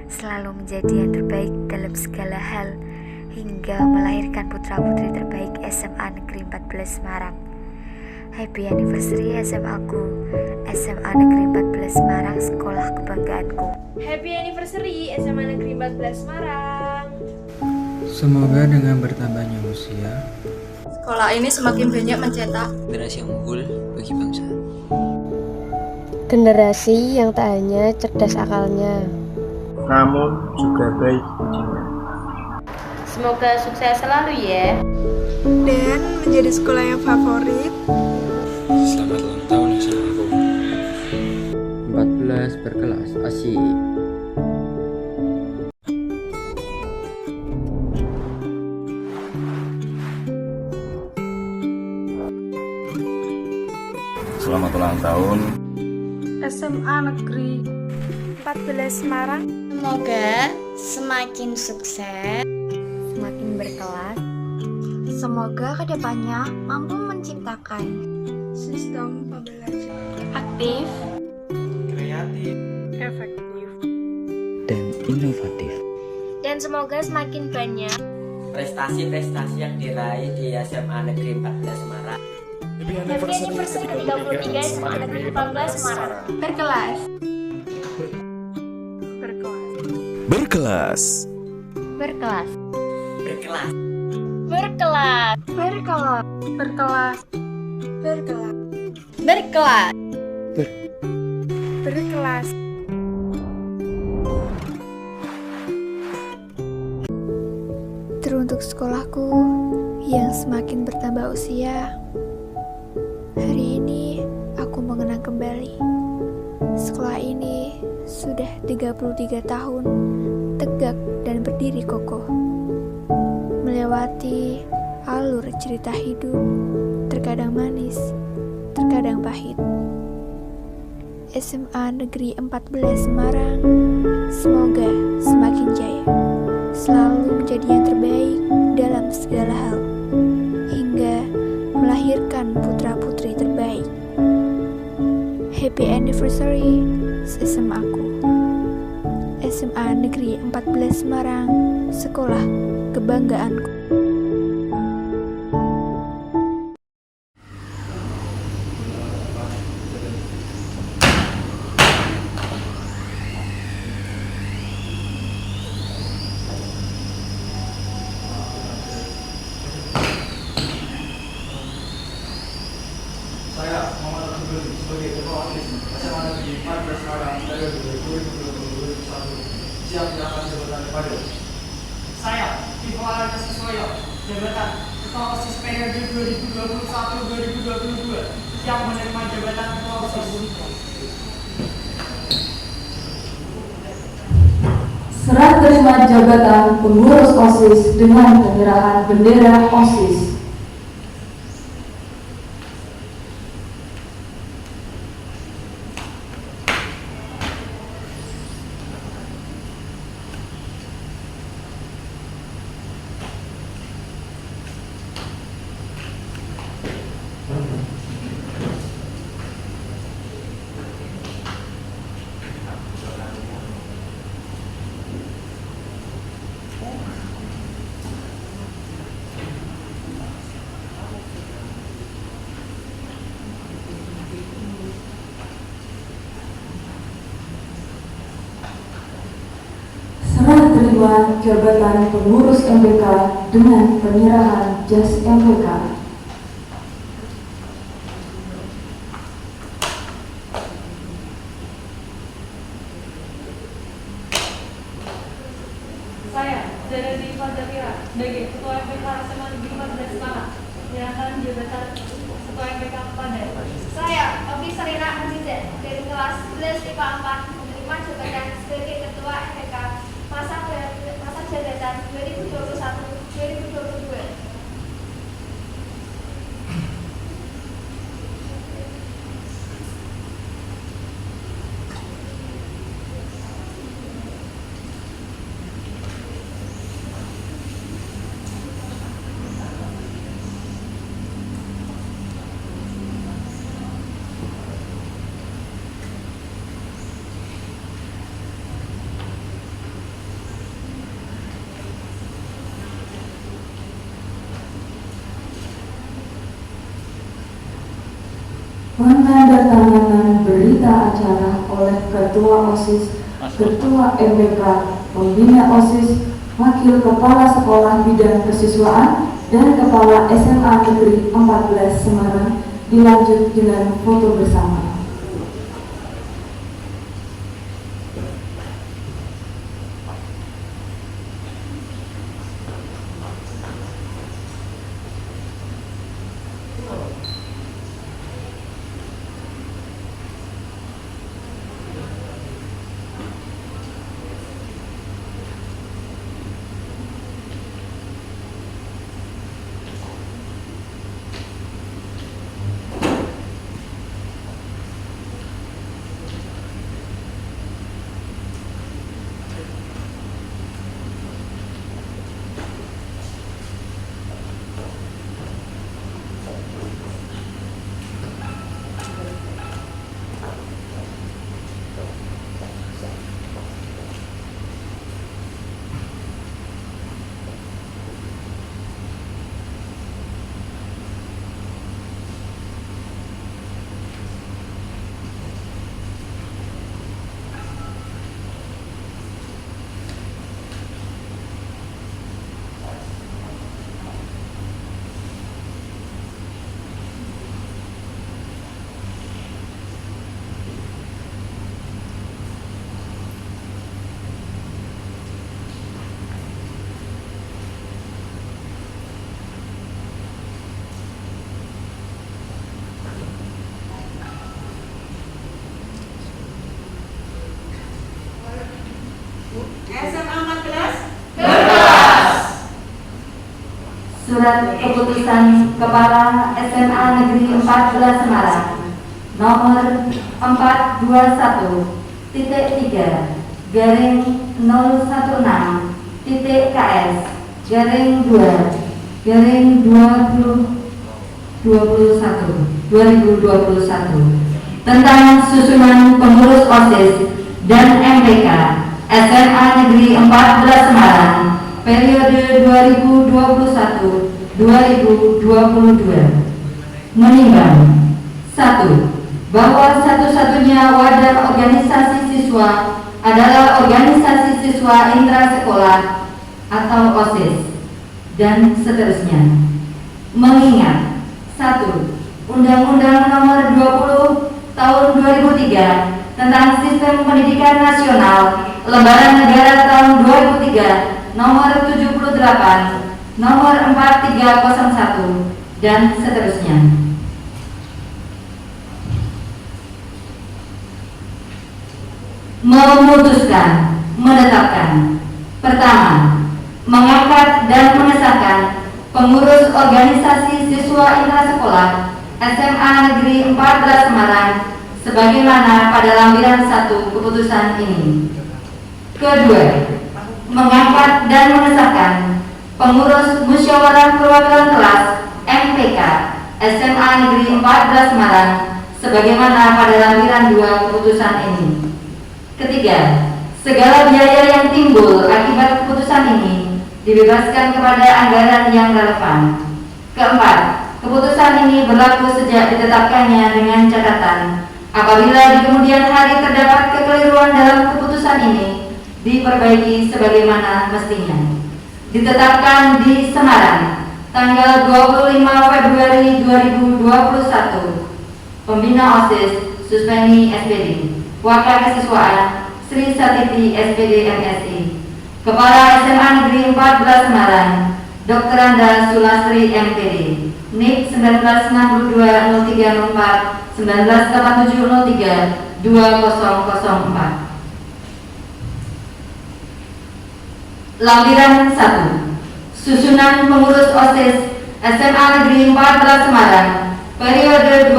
selalu menjadi yang terbaik dalam segala hal, hingga melahirkan putra-putri terbaik SMA Negeri 14 Semarang. Happy anniversary SMA ku, SMA Negeri 14 Semarang, sekolah kebanggaanku. Happy anniversary SMA Negeri 14 Semarang. Semoga dengan bertambahnya usia, Sekolah ini semakin banyak mencetak generasi yang unggul bagi bangsa. Generasi yang tak hanya cerdas akalnya, namun juga baik jiwa. Semoga sukses selalu ya. Dan menjadi sekolah yang favorit. Selamat ulang tahun SMA aku. 14 berkelas asik. Selamat ulang tahun SMA Negeri 14 Semarang. Semoga semakin sukses, Semakin berkelas, Semoga kedepannya mampu menciptakan Sistem pembelajaran aktif, Kreatif efektif. Dan inovatif. dan semoga semakin banyak Prestasi-prestasi yang diraih di SMA Negeri 14 Semarang. Happy anniversary ke-33 SMA Negeri 14 Semarang. Berkelas. Berkelas. Berkelas. Berkelas. Berkelas. Berkelas. Berkelas. Berkelas. Berkelas. Berkelas. teruntuk sekolahku yang semakin bertambah usia, hari ini aku mengenang kembali. Sekolah ini sudah 33 tahun tegak dan berdiri kokoh. Melewati alur cerita hidup, terkadang manis, terkadang pahit. SMA Negeri 14 Semarang, semoga semakin jaya, selalu menjadi yang terbaik dalam segala hal, hingga melahirkan putra-putri terbaik. Happy anniversary SMA aku. SMA Negeri 14 Semarang, sekolah kebanggaanku. Saya Muhammad Abdul sebagai Ketua OSIS SMA Negeri 14 Semarang dari 2021 siap menyerahkan jabatan kepada saya, Ivo Araga Sesoyo, jabatan Ketua OSIS periode 2021-2022 siap menerima jabatan Ketua OSIS. Serah terima jabatan pengurus OSIS dengan penyerahan bendera OSIS. Serah terima jabatan pengurus MBK dengan penyerahan jas MBK. Saya, Januari Fadzakira sebagai Ketua MPK SMA Negeri 14 Semarang. Menyerahkan jabatan Ketua MPK kepada Saya, Oki Serina Aziza, dari kelas 11 IPA 4, menerima jabatan sebagai Ketua MPK masa jabatan 2021-2022. Penandatanganan berita acara oleh Ketua OSIS, Ketua MPK, Pembina OSIS, Wakil Kepala Sekolah Bidang Kesiswaan, dan Kepala SMA Negeri 14 Semarang dilanjut dengan foto bersama. Surat Keputusan Kepala SMA Negeri 14 Semarang nomor 421-3-016-KS-2021 tentang susunan pengurus OSIS dan MPK SMA Negeri 14 Semarang periode 2021-2022 menimbang 1. Bahwa satu-satunya wadah organisasi siswa adalah organisasi siswa intrasekolah atau OSIS dan seterusnya. Mengingat 1. Undang-Undang Nomor 20 Tahun 2003 tentang Sistem Pendidikan Nasional Lembaran Negara tahun 2003 Nomor 78, Nomor 4301, dan seterusnya. Memutuskan, menetapkan. Pertama, mengangkat dan mengesahkan pengurus organisasi siswa intrasekolah SMA Negeri 14 Semarang sebagaimana pada lampiran 1 keputusan ini. Kedua, mengangkat dan mengesahkan pengurus musyawarah perwakilan kelas MPK SMA Negeri 14 Semarang sebagaimana pada lampiran 2 keputusan ini. Ketiga, segala biaya yang timbul akibat keputusan ini dibebaskan kepada anggaran yang relevan. Keempat, keputusan ini berlaku sejak ditetapkannya dengan catatan apabila di kemudian hari terdapat kekeliruan dalam keputusan ini diperbaiki sebagaimana mestinya. Ditetapkan di Semarang tanggal 25 Februari 2021. Pembina OSIS Susmeni SPD, Wakil Kesiswaan Sri Satiti SPD MSI. Kepala SMA Negeri 14 Semarang, Dr. Anda Sulastri MPD, NIP 19620304 198703 2004. Lampiran 1. Susunan pengurus OSIS SMA Negeri 14 Semarang periode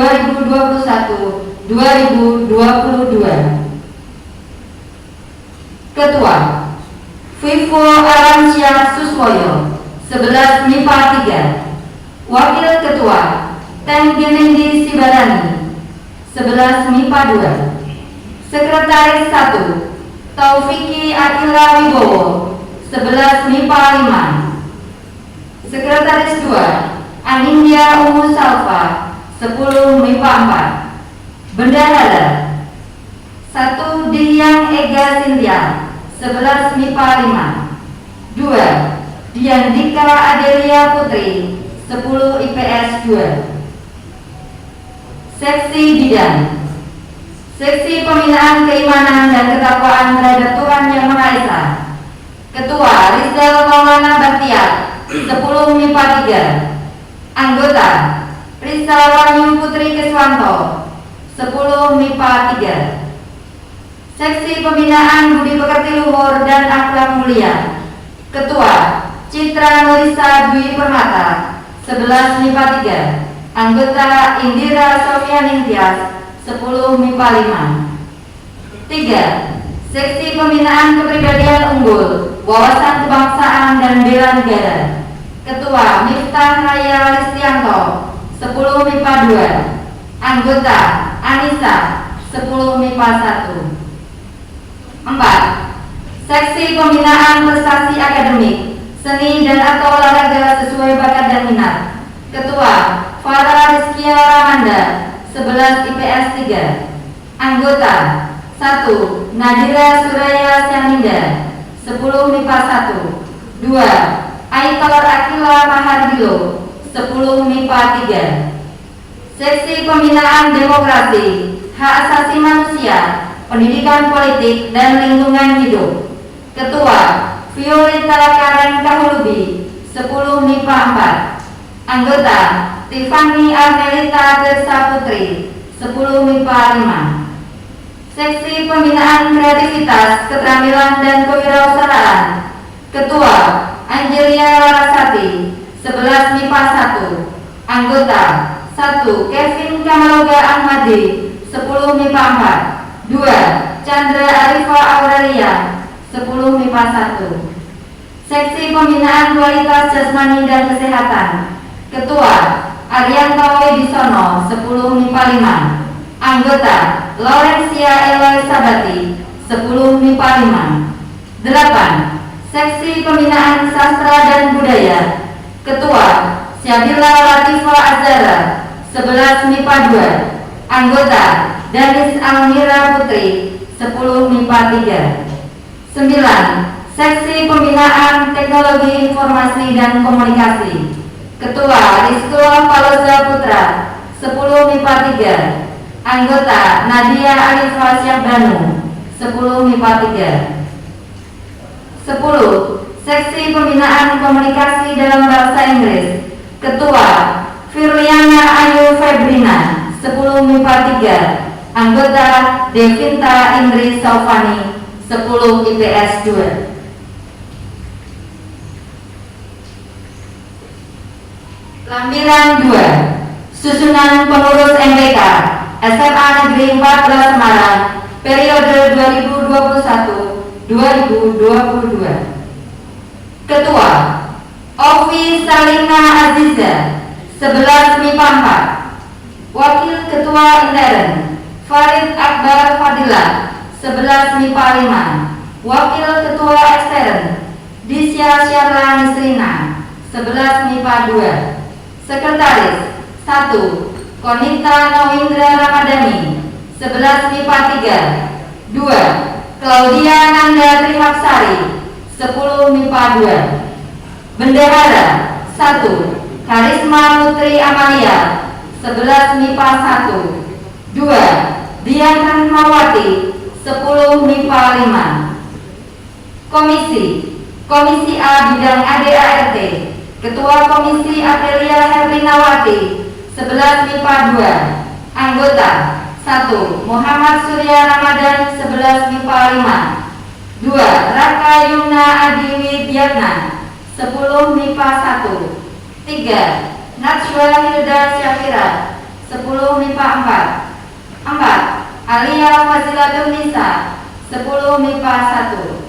2021-2022. Ketua Vivo Aransyah Suswoyo 11 MIPA 3. Wakil Ketua Tengginindi Sibarani 11 MIPA 2. Sekretaris 1 Taufiki Akila Wibowo 11 MIPA 5. Sekretaris 2 Anindya Umu Salva 10 MIPA 4. Bendahara 1 Dian Ega Cynthia 11 MIPA 5. 2 Diandika Adelia Putri 10 IPS 2. Seksi Bidang Seksi Pembinaan Keimanan dan Ketakwaan terhadap Tuhan Yang Maha Esa. Ketua Rizal Maulana Bahtiar 10 MIPA 3. Anggota Risa Wahyu Putri Keswanto 10 MIPA 3. Seksi Pembinaan Budi Pekerti Luhur dan Akhlak Mulia. Ketua Citra Nurisa Dwi Permata 11 MIPA 3. Anggota Indira Sofian Intias 10 MIPA 5. 3. Seksi Pembinaan Kepribadian Unggul, Wawasan Kebangsaan dan Bela Negara. Ketua Miftah Raya Listianto 10 MIPA 2. Anggota Anissa 10 MIPA 1. 4. Seksi Pembinaan Prestasi Akademik, Seni dan atau olahraga sesuai bakat dan minat. Ketua Farah Rizkia Ramanda 11 IPS 3. Anggota 1 Nadira Suraya Syaninda 10 MIPA 1. 2 Aitor Akila Mahardilo 10 MIPA 3. Seksi Pembinaan Demokrasi, Hak Asasi Manusia, Pendidikan Politik dan Lingkungan Hidup. Ketua Violeta Karen Kahulubi 10 MIPA 4. Anggota Tiffany Armelita Gersa Putri 10 MIPA 5. Seksi Pembinaan Kreativitas, Keterampilan dan Kewirausahaan. Ketua Angelia Larasati 11 MIPA 1. Anggota 1 Kevin Kamaloga Ahmadi 10 MIPA 4. 2 Chandra Arifa Aurelia 10 MIPA 1. Seksi Pembinaan Kualitas Jasmani dan Kesehatan. Ketua Arianto Wibisono 10 MIPA 5. Anggota Laurencia Eloy Sabati 10 MIPA 5. 8. Seksi Pembinaan Sastra dan Budaya. Ketua Syabila Latifa Azara 11 MIPA 2. Anggota Danis Almira Putri 10 MIPA 3. 9. Seksi Pembinaan Teknologi Informasi dan Komunikasi. Ketua Rizko Paloza Putra 10 MIPA 3. Anggota Nadia Arifah Syahbanu 10 MIPA 3. 10. Seksi Pembinaan Komunikasi dalam Bahasa Inggris. Ketua Firliana Ayu Febrina 10 MIPA 3. Anggota Devinta Indri Saufani 10 IPS 2. Lampiran 2. Susunan Pengurus MPK SMA Negeri 14 Semarang periode 2021-2022. Ketua Ovi Salina Aziza 11 MIPA 4. Wakil Ketua Intern Farid Akbar Fadilah 11 MIPA 5. Wakil Ketua Ekstern Disya Syarla Nisrina 11 MIPA 2. Sekretaris 1 Konita Nawindra Ramadhani 11 MIPA 3. 2 Claudia Nanda Trimapsari 10 MIPA 2. Bendahara 1 Karisma Putri Amalia 11 MIPA 1. 2 Dian Rahmawati 10 MIPA 5. Komisi Komisi A bidang ADART, Ketua Komisi Aprilia Herlinawati, 11 MIPA 2. Anggota 1. Muhammad Surya Ramadan, 11 MIPA 5. 2. Raka Yumna Adiwi Diatna, 10 MIPA 1. 3. Najwa Hilda Syafira, 10 MIPA 4. 4. Alia Fazilatun Nisa, 10 MIPA 1.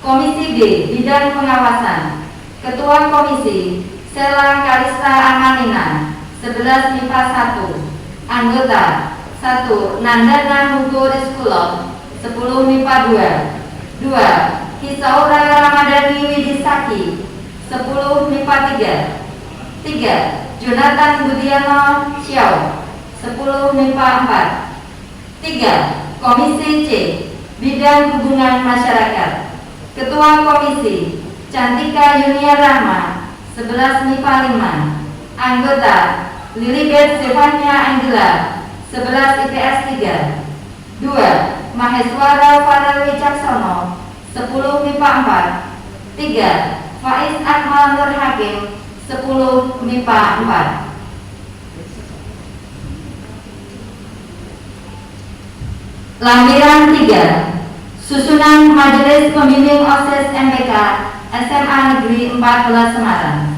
Komisi D bidang pengawasan, Ketua Komisi Sela Kalista Amanina, 11 MIPA 1. Anggota 1. Nandana Hugo Rizkulov, 10 MIPA 2. 2. Hisaura Ramadhani Widisaki, 10 MIPA 3. 3. Jonathan Budiano Xiao, 10 MIPA 4. 3. Komisi C bidang hubungan masyarakat, Ketua Komisi Cantika Yunia Rahma, 11 MIPA 5. Anggota Lilibet Stefania Angela, 11 IPS 3. 2. Maheswara Farel Wicaksono, 10 MIPA 4. 3. Faiz Akmal Nur Hakim, 10 MIPA 4. Lampiran 3. Susunan Majelis Pembimbing OSIS MPK SMA Negeri 14 Semarang.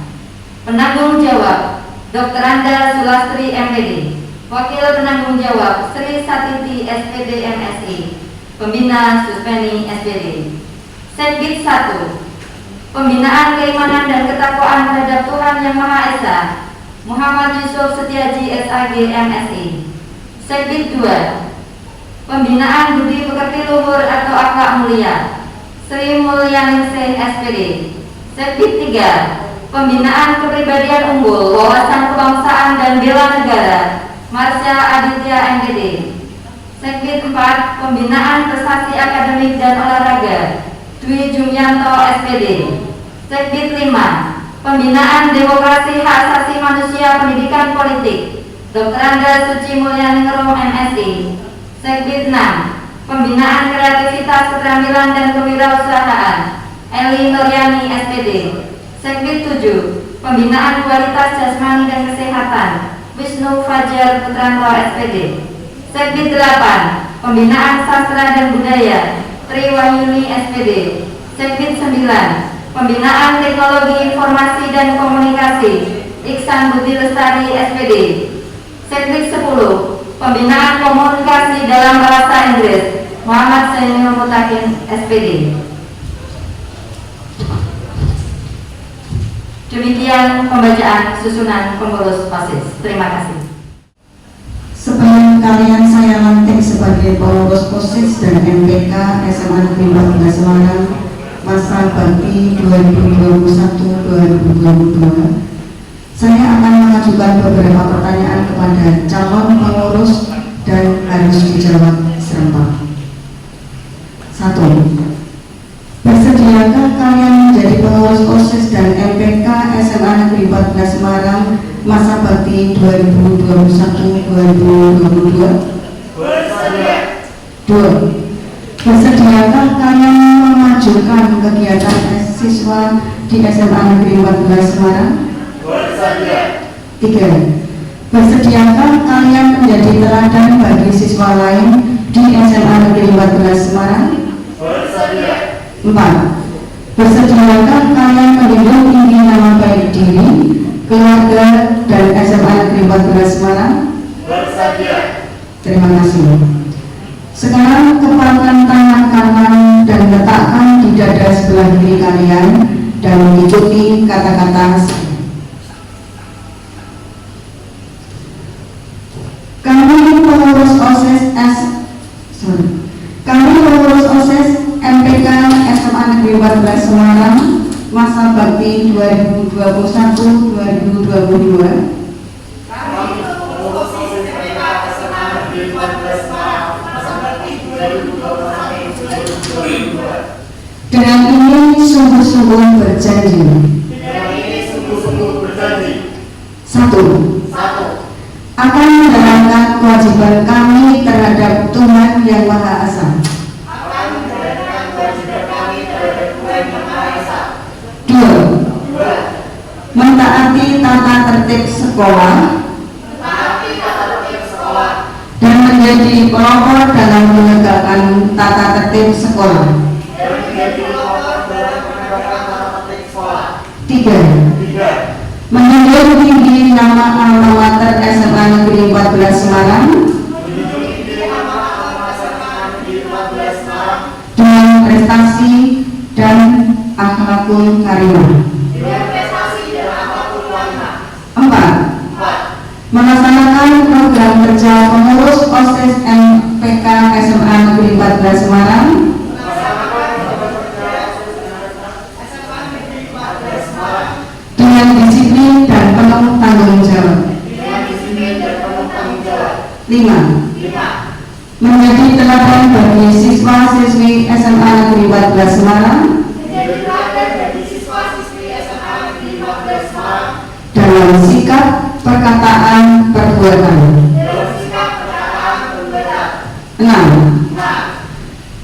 Penanggung jawab Dr. Anda Sulastri MPD. Wakil penanggung jawab Sri Satiti SPD MSI. Pembina Suspeni SPD. Setgit 1. Pembinaan keimanan dan ketakwaan terhadap Tuhan Yang Maha Esa, Muhammad Yusuf Setiaji SAG MSI. Setgit 2. Pembinaan budi pekerti luhur atau akhlak mulia, Sri Mulyaningsih SPD. Setgit 3. Pembinaan kepribadian unggul, wawasan kebangsaan dan bela negara, Marsha Aditya MPD. Setgit 4. Pembinaan prestasi akademik dan olahraga, Dwi Jumyanto SPD. Setgit 5. Pembinaan demokrasi hak asasi manusia pendidikan politik, Dr. Anda Suci Mulyaningrum MSI. Setgit 6. Pembinaan kreativitas keterampilan dan kewirausahaan, Eli Nuryani SPD. Setgit 7. Pembinaan kualitas jasmani dan kesehatan, Wisnu Fajar Putranto SPD. Setgit 8. Pembinaan sastra dan budaya, Tri Wahyuni SPD. Setgit 9. Pembinaan teknologi informasi dan komunikasi, Iksan Budi Lestari SPD. Setgit 10. Pembinaan komunikasi dalam bahasa Inggris, Muhammad Zainul Mutakin SPD. Demikian pembacaan susunan pengurus OSIS. Terima kasih. Sebelum kalian saya lantik sebagai pengurus OSIS dan MPK SMA Negeri 14 Semarang masa bakti 2021-2022, saya akan mengajukan beberapa pertanyaan kepada calon pengurus dan harus dijawab serentak. 1. Bersediakah kalian menjadi pengurus OSIS dan MPK SMA Negeri 14 Semarang masa bakti 2021-2022? Bersedia. 2. Bersediakah kalian memajukan kegiatan siswa di SMA Negeri 14 Semarang? Bersedia. 3. Bersediakah kalian menjadi teladan bagi siswa lain di SMA Negeri 14 Semarang? Bersedia. 4. Bersediakah kalian melindungi tinggi nama baik diri, keluarga, dan SMA Negeri 14 Semarang? Bersedia. Terima kasih. Sekarang kepalkan tangan kanan dan letakkan di dada sebelah kiri kalian dan mengikuti kata-kata Kami pengurus OSIS MPK SMA Negeri 14 Semarang masa bakti 2021-2022. Dengan ini sungguh-sungguh berjanji. 1. Akan menjalankan kewajiban kami terhadap Tuhan Yang Maha Esa. sekolah dan menjadi pelopor dalam menegakkan tata tertib sekolah. 3. Menjunjung tinggi nama alma mater SMA Negeri 14 Semarang dengan prestasi dan akhlakul karimah. 4. Melaksanakan program kerja pengurus OSIS MPK SMA Negeri 14 Semarang dengan disiplin dan penuh tanggung jawab. 5. Menjadi teladan bagi siswa-siswi SMA Negeri 14 Semarang dalam sikap, perkataan, perbuatan. 6.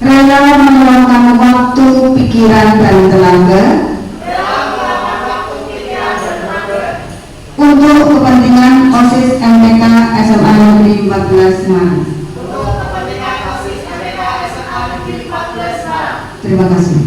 Rela meluangkan waktu, pikiran, dan tenaga untuk kepentingan OSIS MPK SMA Negeri 14 Semarang. Terima kasih.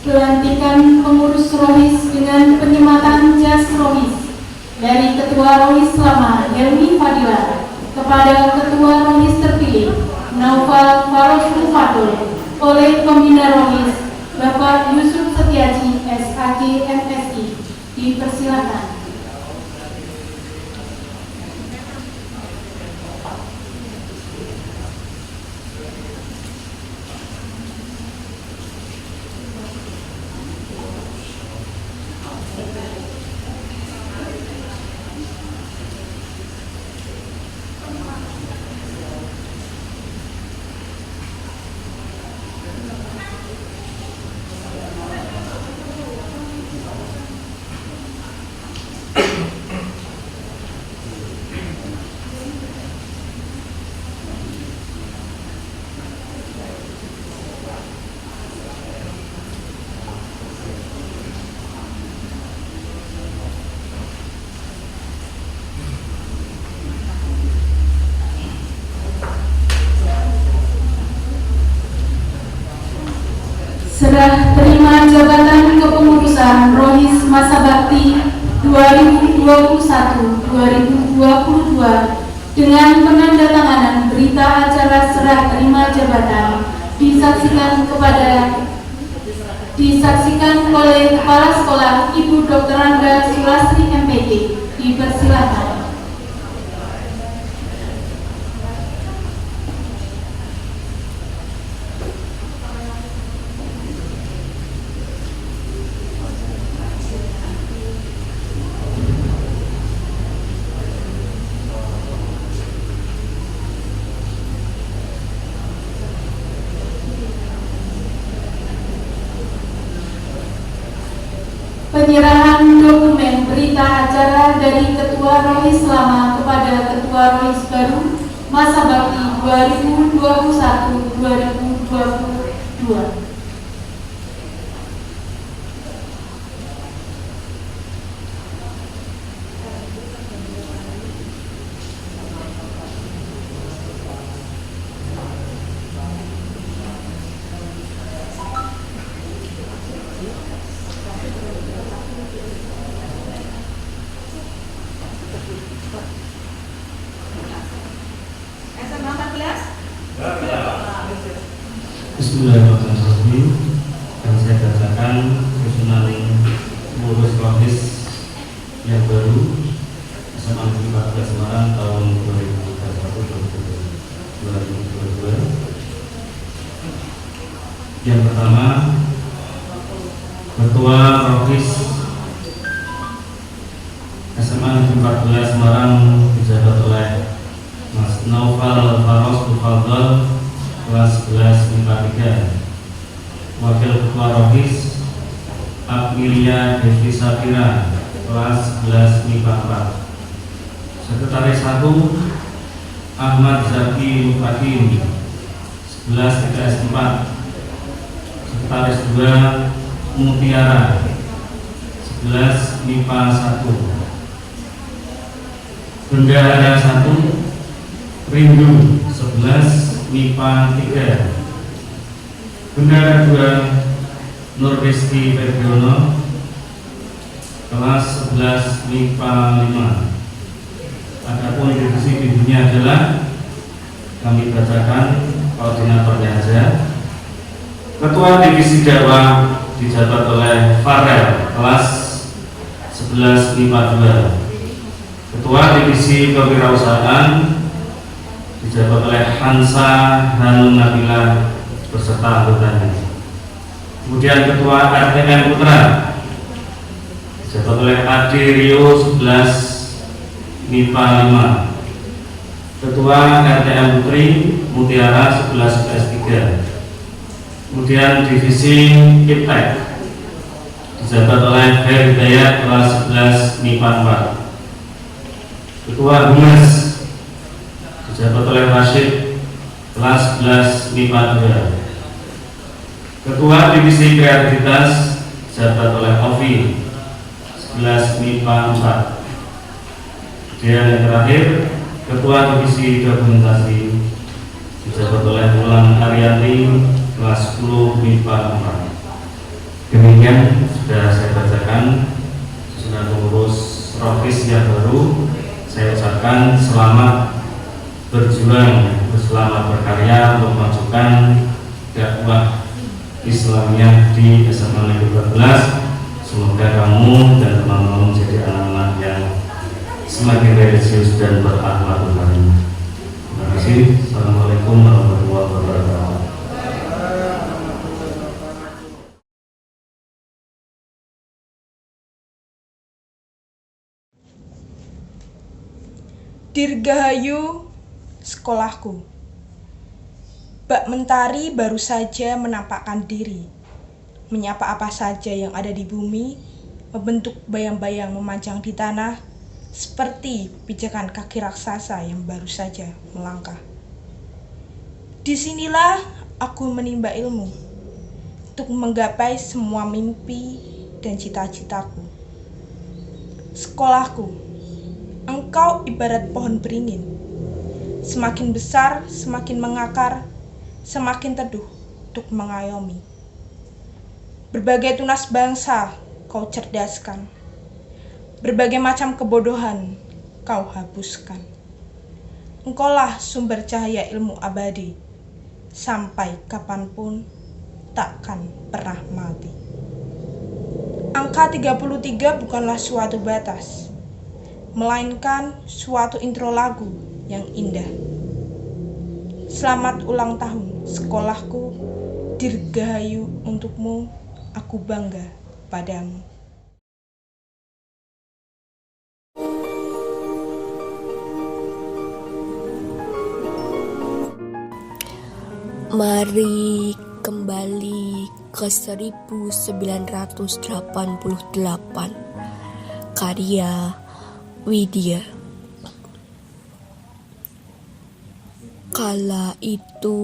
Pelantikan pengurus Rohis dengan penyematan jas Rohis dari Ketua Rohis Lama Helmi Fadila kepada Ketua Rohis terpilih Naufal Farosul Fadul oleh Pembina Rohis Bapak Yusuf Setiaji SAG MSI. Dipersilakan. Serah terima jabatan kepengurusan Rohis Masa Bakti 2021-2022 dengan penandatanganan berita acara serah terima jabatan disaksikan oleh Kepala Sekolah Ibu Dr. Rangga Sulastri MPD. Dipersilakan. Penyerahan dokumen berita acara dari Ketua Rohis Lama kepada Ketua Rohis baru Masa Bakti 2021-2022. Bismillahirrahmanirrahim. Dan saya bacakan susunan pengurus Rohis yang baru SMA Negeri 14 Semarang tahun 2021-2022. Yang pertama, Ketua Rohis SMA Negeri 14 Semarang dijabat oleh Mas Naufal Farosul Fadul kelas 11 MIPA 3. Wakil Ketua Rohis Akmilia Devi Sapira kelas 11 MIPA 4. Sekretaris 1 Ahmad Zaki Mukadim 11 TKS 4. Sekretaris 2 Mutiara 11 MIPA 1. Bendahara 1 Rindu 11 MIPA 3. Bendahara 2 Nur Rizky Febiono kelas 11 MIPA 5. Adapun divisi bimbingnya adalah kami bacakan koordinatornya saja. Ketua divisi dakwah dijabat oleh Farel kelas 11 MIPA 2. Ketua divisi kewirausahaan dijabat oleh Hansa Hanun Nabila beserta anggotanya. Kemudian ketua RTM Putra dijabat oleh Ade Rio 11 MIPA 5. Ketua RTM Putri Mutiara 11 PS 3. Kemudian divisi Iptek dijabat oleh Hidayat kelas 11 MIPA 4. Ketua Humas dijabat oleh Rashid kelas 11 MIPA 2. Ketua divisi kreativitas dijabat oleh Ovi 11 MIPA 4. Dan yang terakhir, Ketua Divisi Dokumentasi dijabat oleh Wulan Ariyanti kelas 10 MIPA 4. Demikian sudah saya bacakan susunan pengurus Rohis yang baru. Saya ucapkan selamat berjuang, selamat berkarya untuk memajukan dakwah Islamiyah di SMA Negeri 14. Semoga kamu dan teman-teman menjadi anak-anak yang semakin religius dan berakhlak karim. Terima kasih. Assalamualaikum warahmatullahi wabarakatuh. Dirgahayu sekolahku. Bak Mentari baru saja menampakkan diri, menyapa apa saja yang ada di bumi, membentuk bayang-bayang memanjang di tanah, seperti pijakan kaki raksasa yang baru saja melangkah. Disinilah aku menimba ilmu untuk menggapai semua mimpi dan cita-citaku. Sekolahku, engkau ibarat pohon beringin. Semakin besar, semakin mengakar, semakin teduh untuk mengayomi. Berbagai tunas bangsa kau cerdaskan. Berbagai macam kebodohan kau hapuskan. Engkaulah sumber cahaya ilmu abadi, sampai kapanpun takkan pernah mati. Angka 33 bukanlah suatu batas, melainkan suatu intro lagu yang indah. Selamat ulang tahun sekolahku, Dirgahayu untukmu, aku bangga padamu. Mari kembali ke 1988. Karya Widya. Kala itu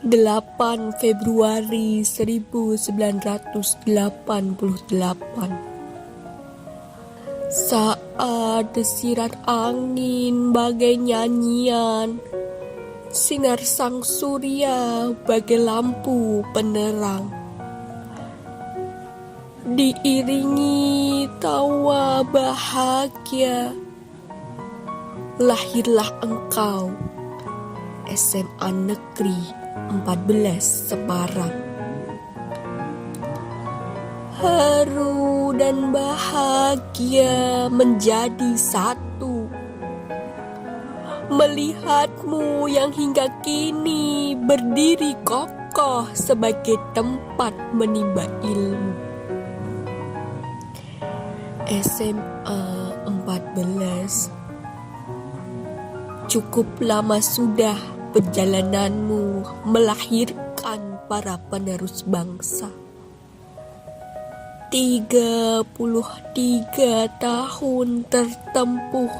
8 Februari 1988. Saat desirat angin bagai nyanyian, sinar sang surya bagai lampu penerang, diiringi tawa bahagia, lahirlah engkau, SMA Negeri 14 Semarang. Haru dan bahagia menjadi satu, melihatmu yang hingga kini berdiri kokoh sebagai tempat menimba ilmu. SMA 14, cukup lama sudah perjalananmu melahirkan para penerus bangsa. 33 tahun tertempuh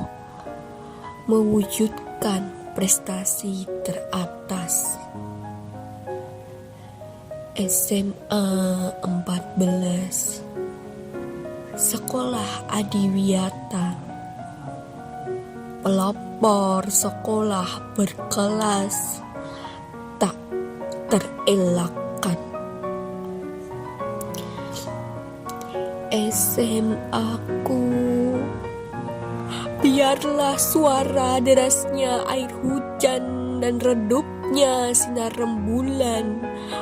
mewujudkan prestasi teratas. SMA 14 Sekolah Adiwiyata, pelopor sekolah berkelas tak terelakkan. SMA-ku, biarlah suara derasnya air hujan dan redupnya sinar rembulan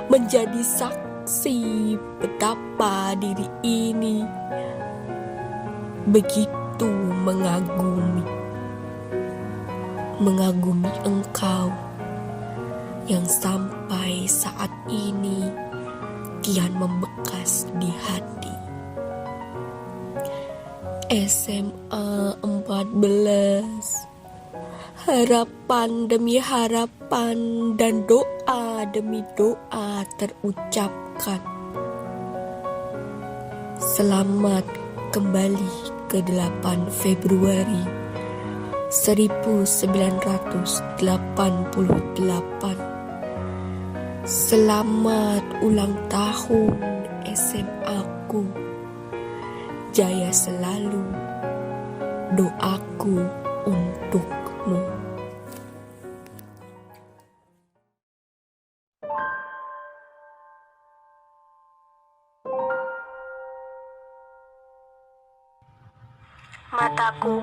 menjadi saksi betapa diri ini begitu mengagumi engkau yang sampai saat ini kian membekas di hati. SMA 14, harapan demi harapan dan doa demi doa terucapkan. Selamat kembali ke 8 Februari 1988. Selamat ulang tahun SMA-ku. Jaya selalu, doaku untukmu. Mataku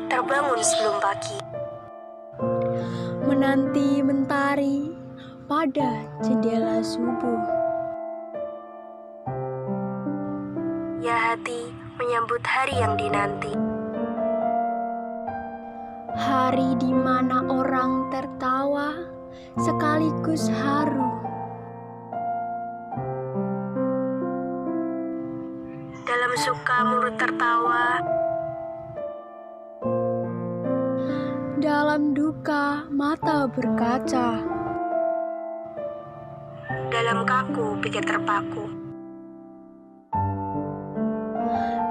terbangun sebelum pagi, Menanti mentari pada jendela subuh. ya hati menyambut hari yang dinanti. Hari di mana orang tertawa sekaligus haru. Dalam suka mulut tertawa, Dalam duka mata berkaca. dalam kaku pikir terpaku.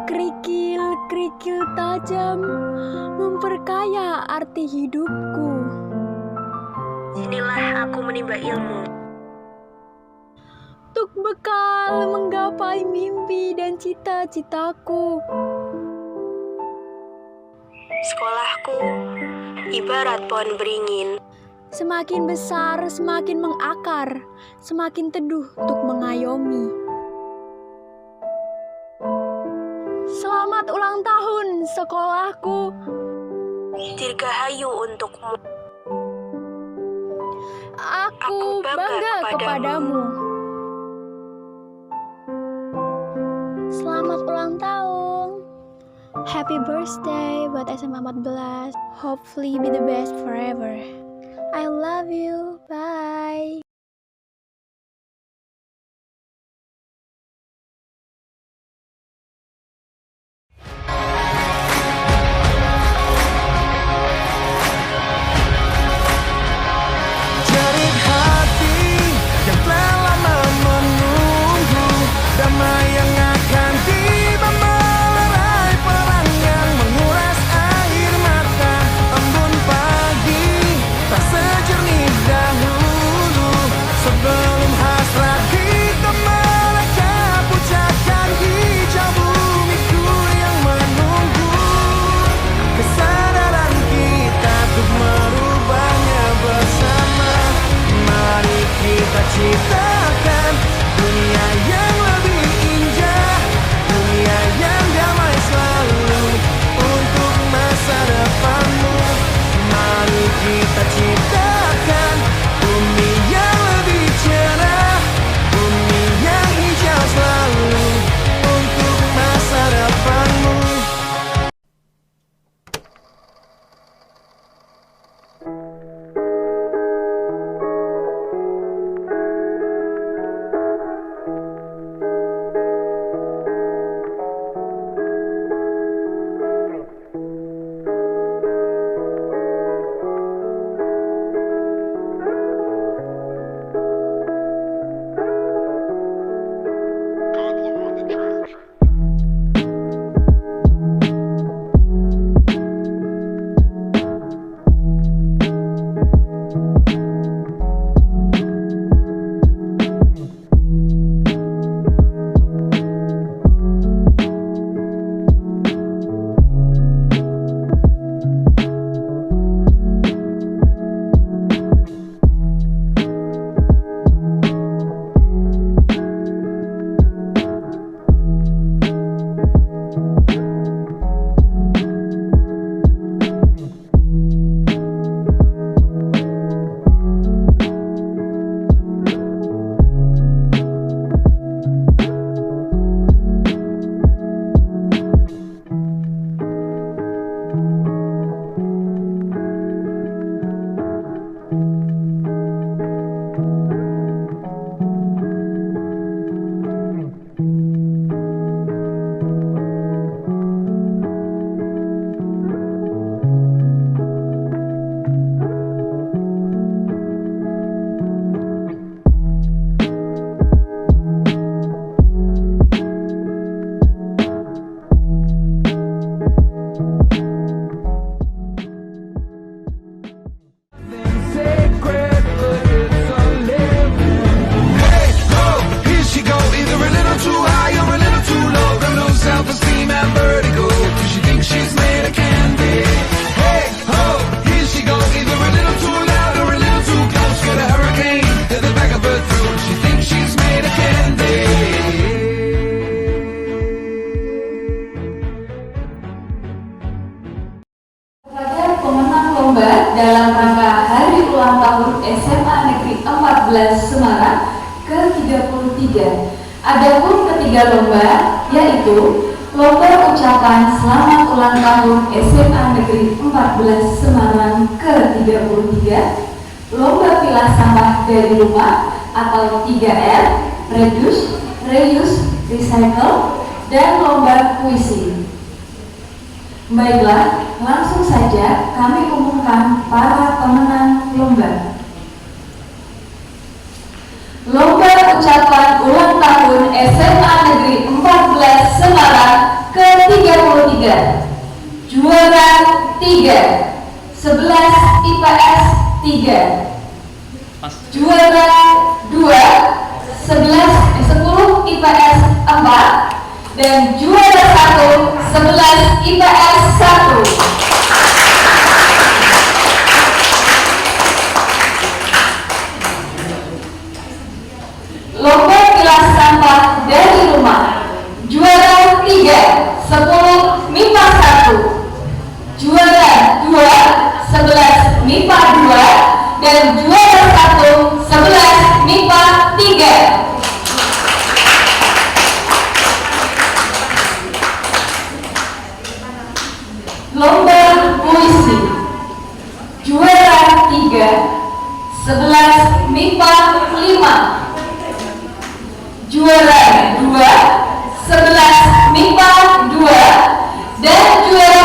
Kerikil-kerikil tajam memperkaya arti hidupku. Sinilah aku menimba ilmu, Untuk bekal menggapai mimpi dan cita-citaku. sekolahku ibarat pohon beringin. Semakin besar, semakin mengakar, semakin teduh untuk mengayomi. Selamat ulang tahun sekolahku. Dirgahayu untukmu. Aku bangga kepadamu. Selamat ulang tahun. Happy birthday buat SMA 14. Hopefully be the best forever. I love you. Bye. Jerit hati yang telah lama menunggu, damai yang akan tiba melerai perang yang menguras air mata. Embun pagi tak sejernih dan SMA Negeri 14 Semarang ke-33. Adapun ketiga lomba yaitu lomba ucapan selamat ulang tahun SMA Negeri 14 Semarang ke-33, lomba pilah sampah dari rumah atau 3R, reduce, reuse, recycle, dan lomba puisi. Baiklah, langsung saja kami umumkan para pemenang lomba. Lomba ucapan ulang tahun SMA Negeri 14 Semarang ke-33. Juara 3, 11 IPS 3. Juara 2, 10 IPS 4. Dan juara 1, 11 IPS 1. Lomba pilah sampah dari rumah. Juara 3, 10 MIPA 1. Juara 2, 11 MIPA 2. Dan juara 1, 11 MIPA 3. Lomba puisi. Juara 3, 11 MIPA 5. Juara 2, 11 MIPA 2. Dan juara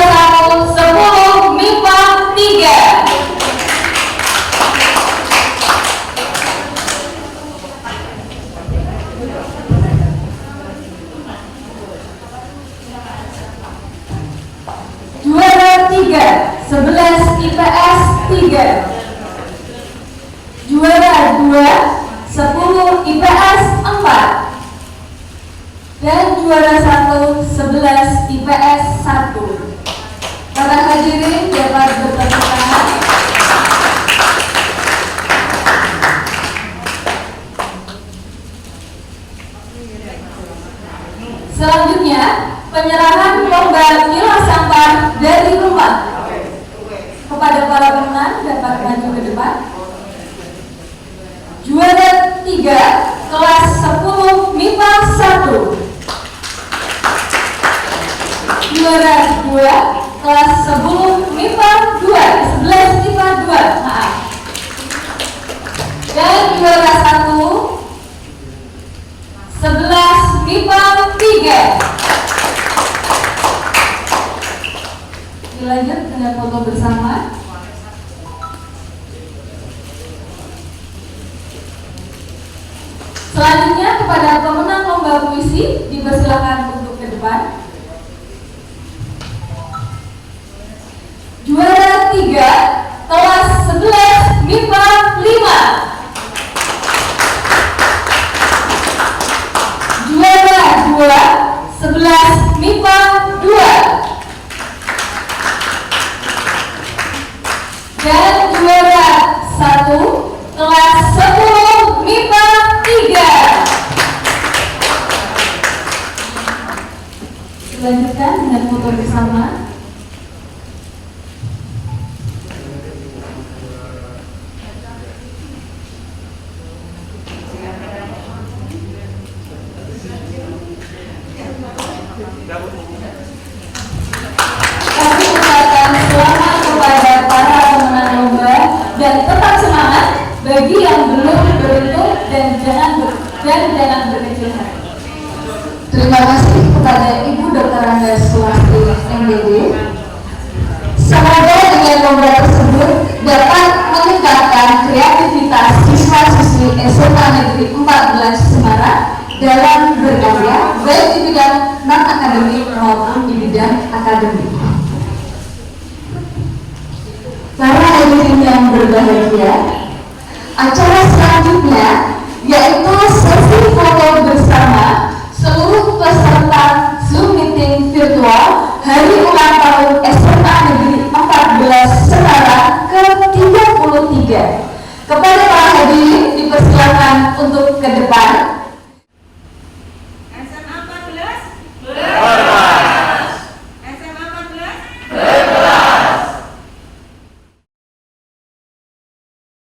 1, 10 MIPA 3. Juara 3, 11 IPS 3. Juara 2, 10 IPS 4. Dan juara 1, 11 IPS 1. Para hadirin dapat bertepuk tangan. Selanjutnya, penyerahan lomba pilah sampah dari rumah. Kepada para pemenang dapat maju ke depan. Juara 3, kelas 10 MIPA 1. Juara 2, kelas 10 MIPA 2, 11 MIPA 2, maaf. Dan juara 1, 11 MIPA 3. Dilanjut dengan foto bersama. Selanjutnya kepada pemenang lomba puisi dipersilakan untuk ke depan. Juara 3, kelas 11 MIPA 5. Juara 2, 11 MIPA 2. Dan juara 1, kelas 10 MIPA 3. Dilanjutkan dengan foto bersama. Kami ucapkan selamat kepada para pemenang lomba dan tetap semangat bagi yang belum beruntung dan jangan berkecil hati. Terima kasih kepada Ibu Dr. Angga Suwasti MDD. Semoga dengan lomba tersebut dapat meningkatkan kreativitas siswa-siswi SMA Negeri 14 Semarang dalam berkarya baik di bidang non-akademik maupun di bidang akademik. Para hadirin yang berbahagia, acara selanjutnya yaitu sesi foto bersama seluruh peserta Zoom meeting virtual hari ulang tahun SMA Negeri 14 Semarang ke-33. Kepada para hadirin dipersilakan untuk ke depan.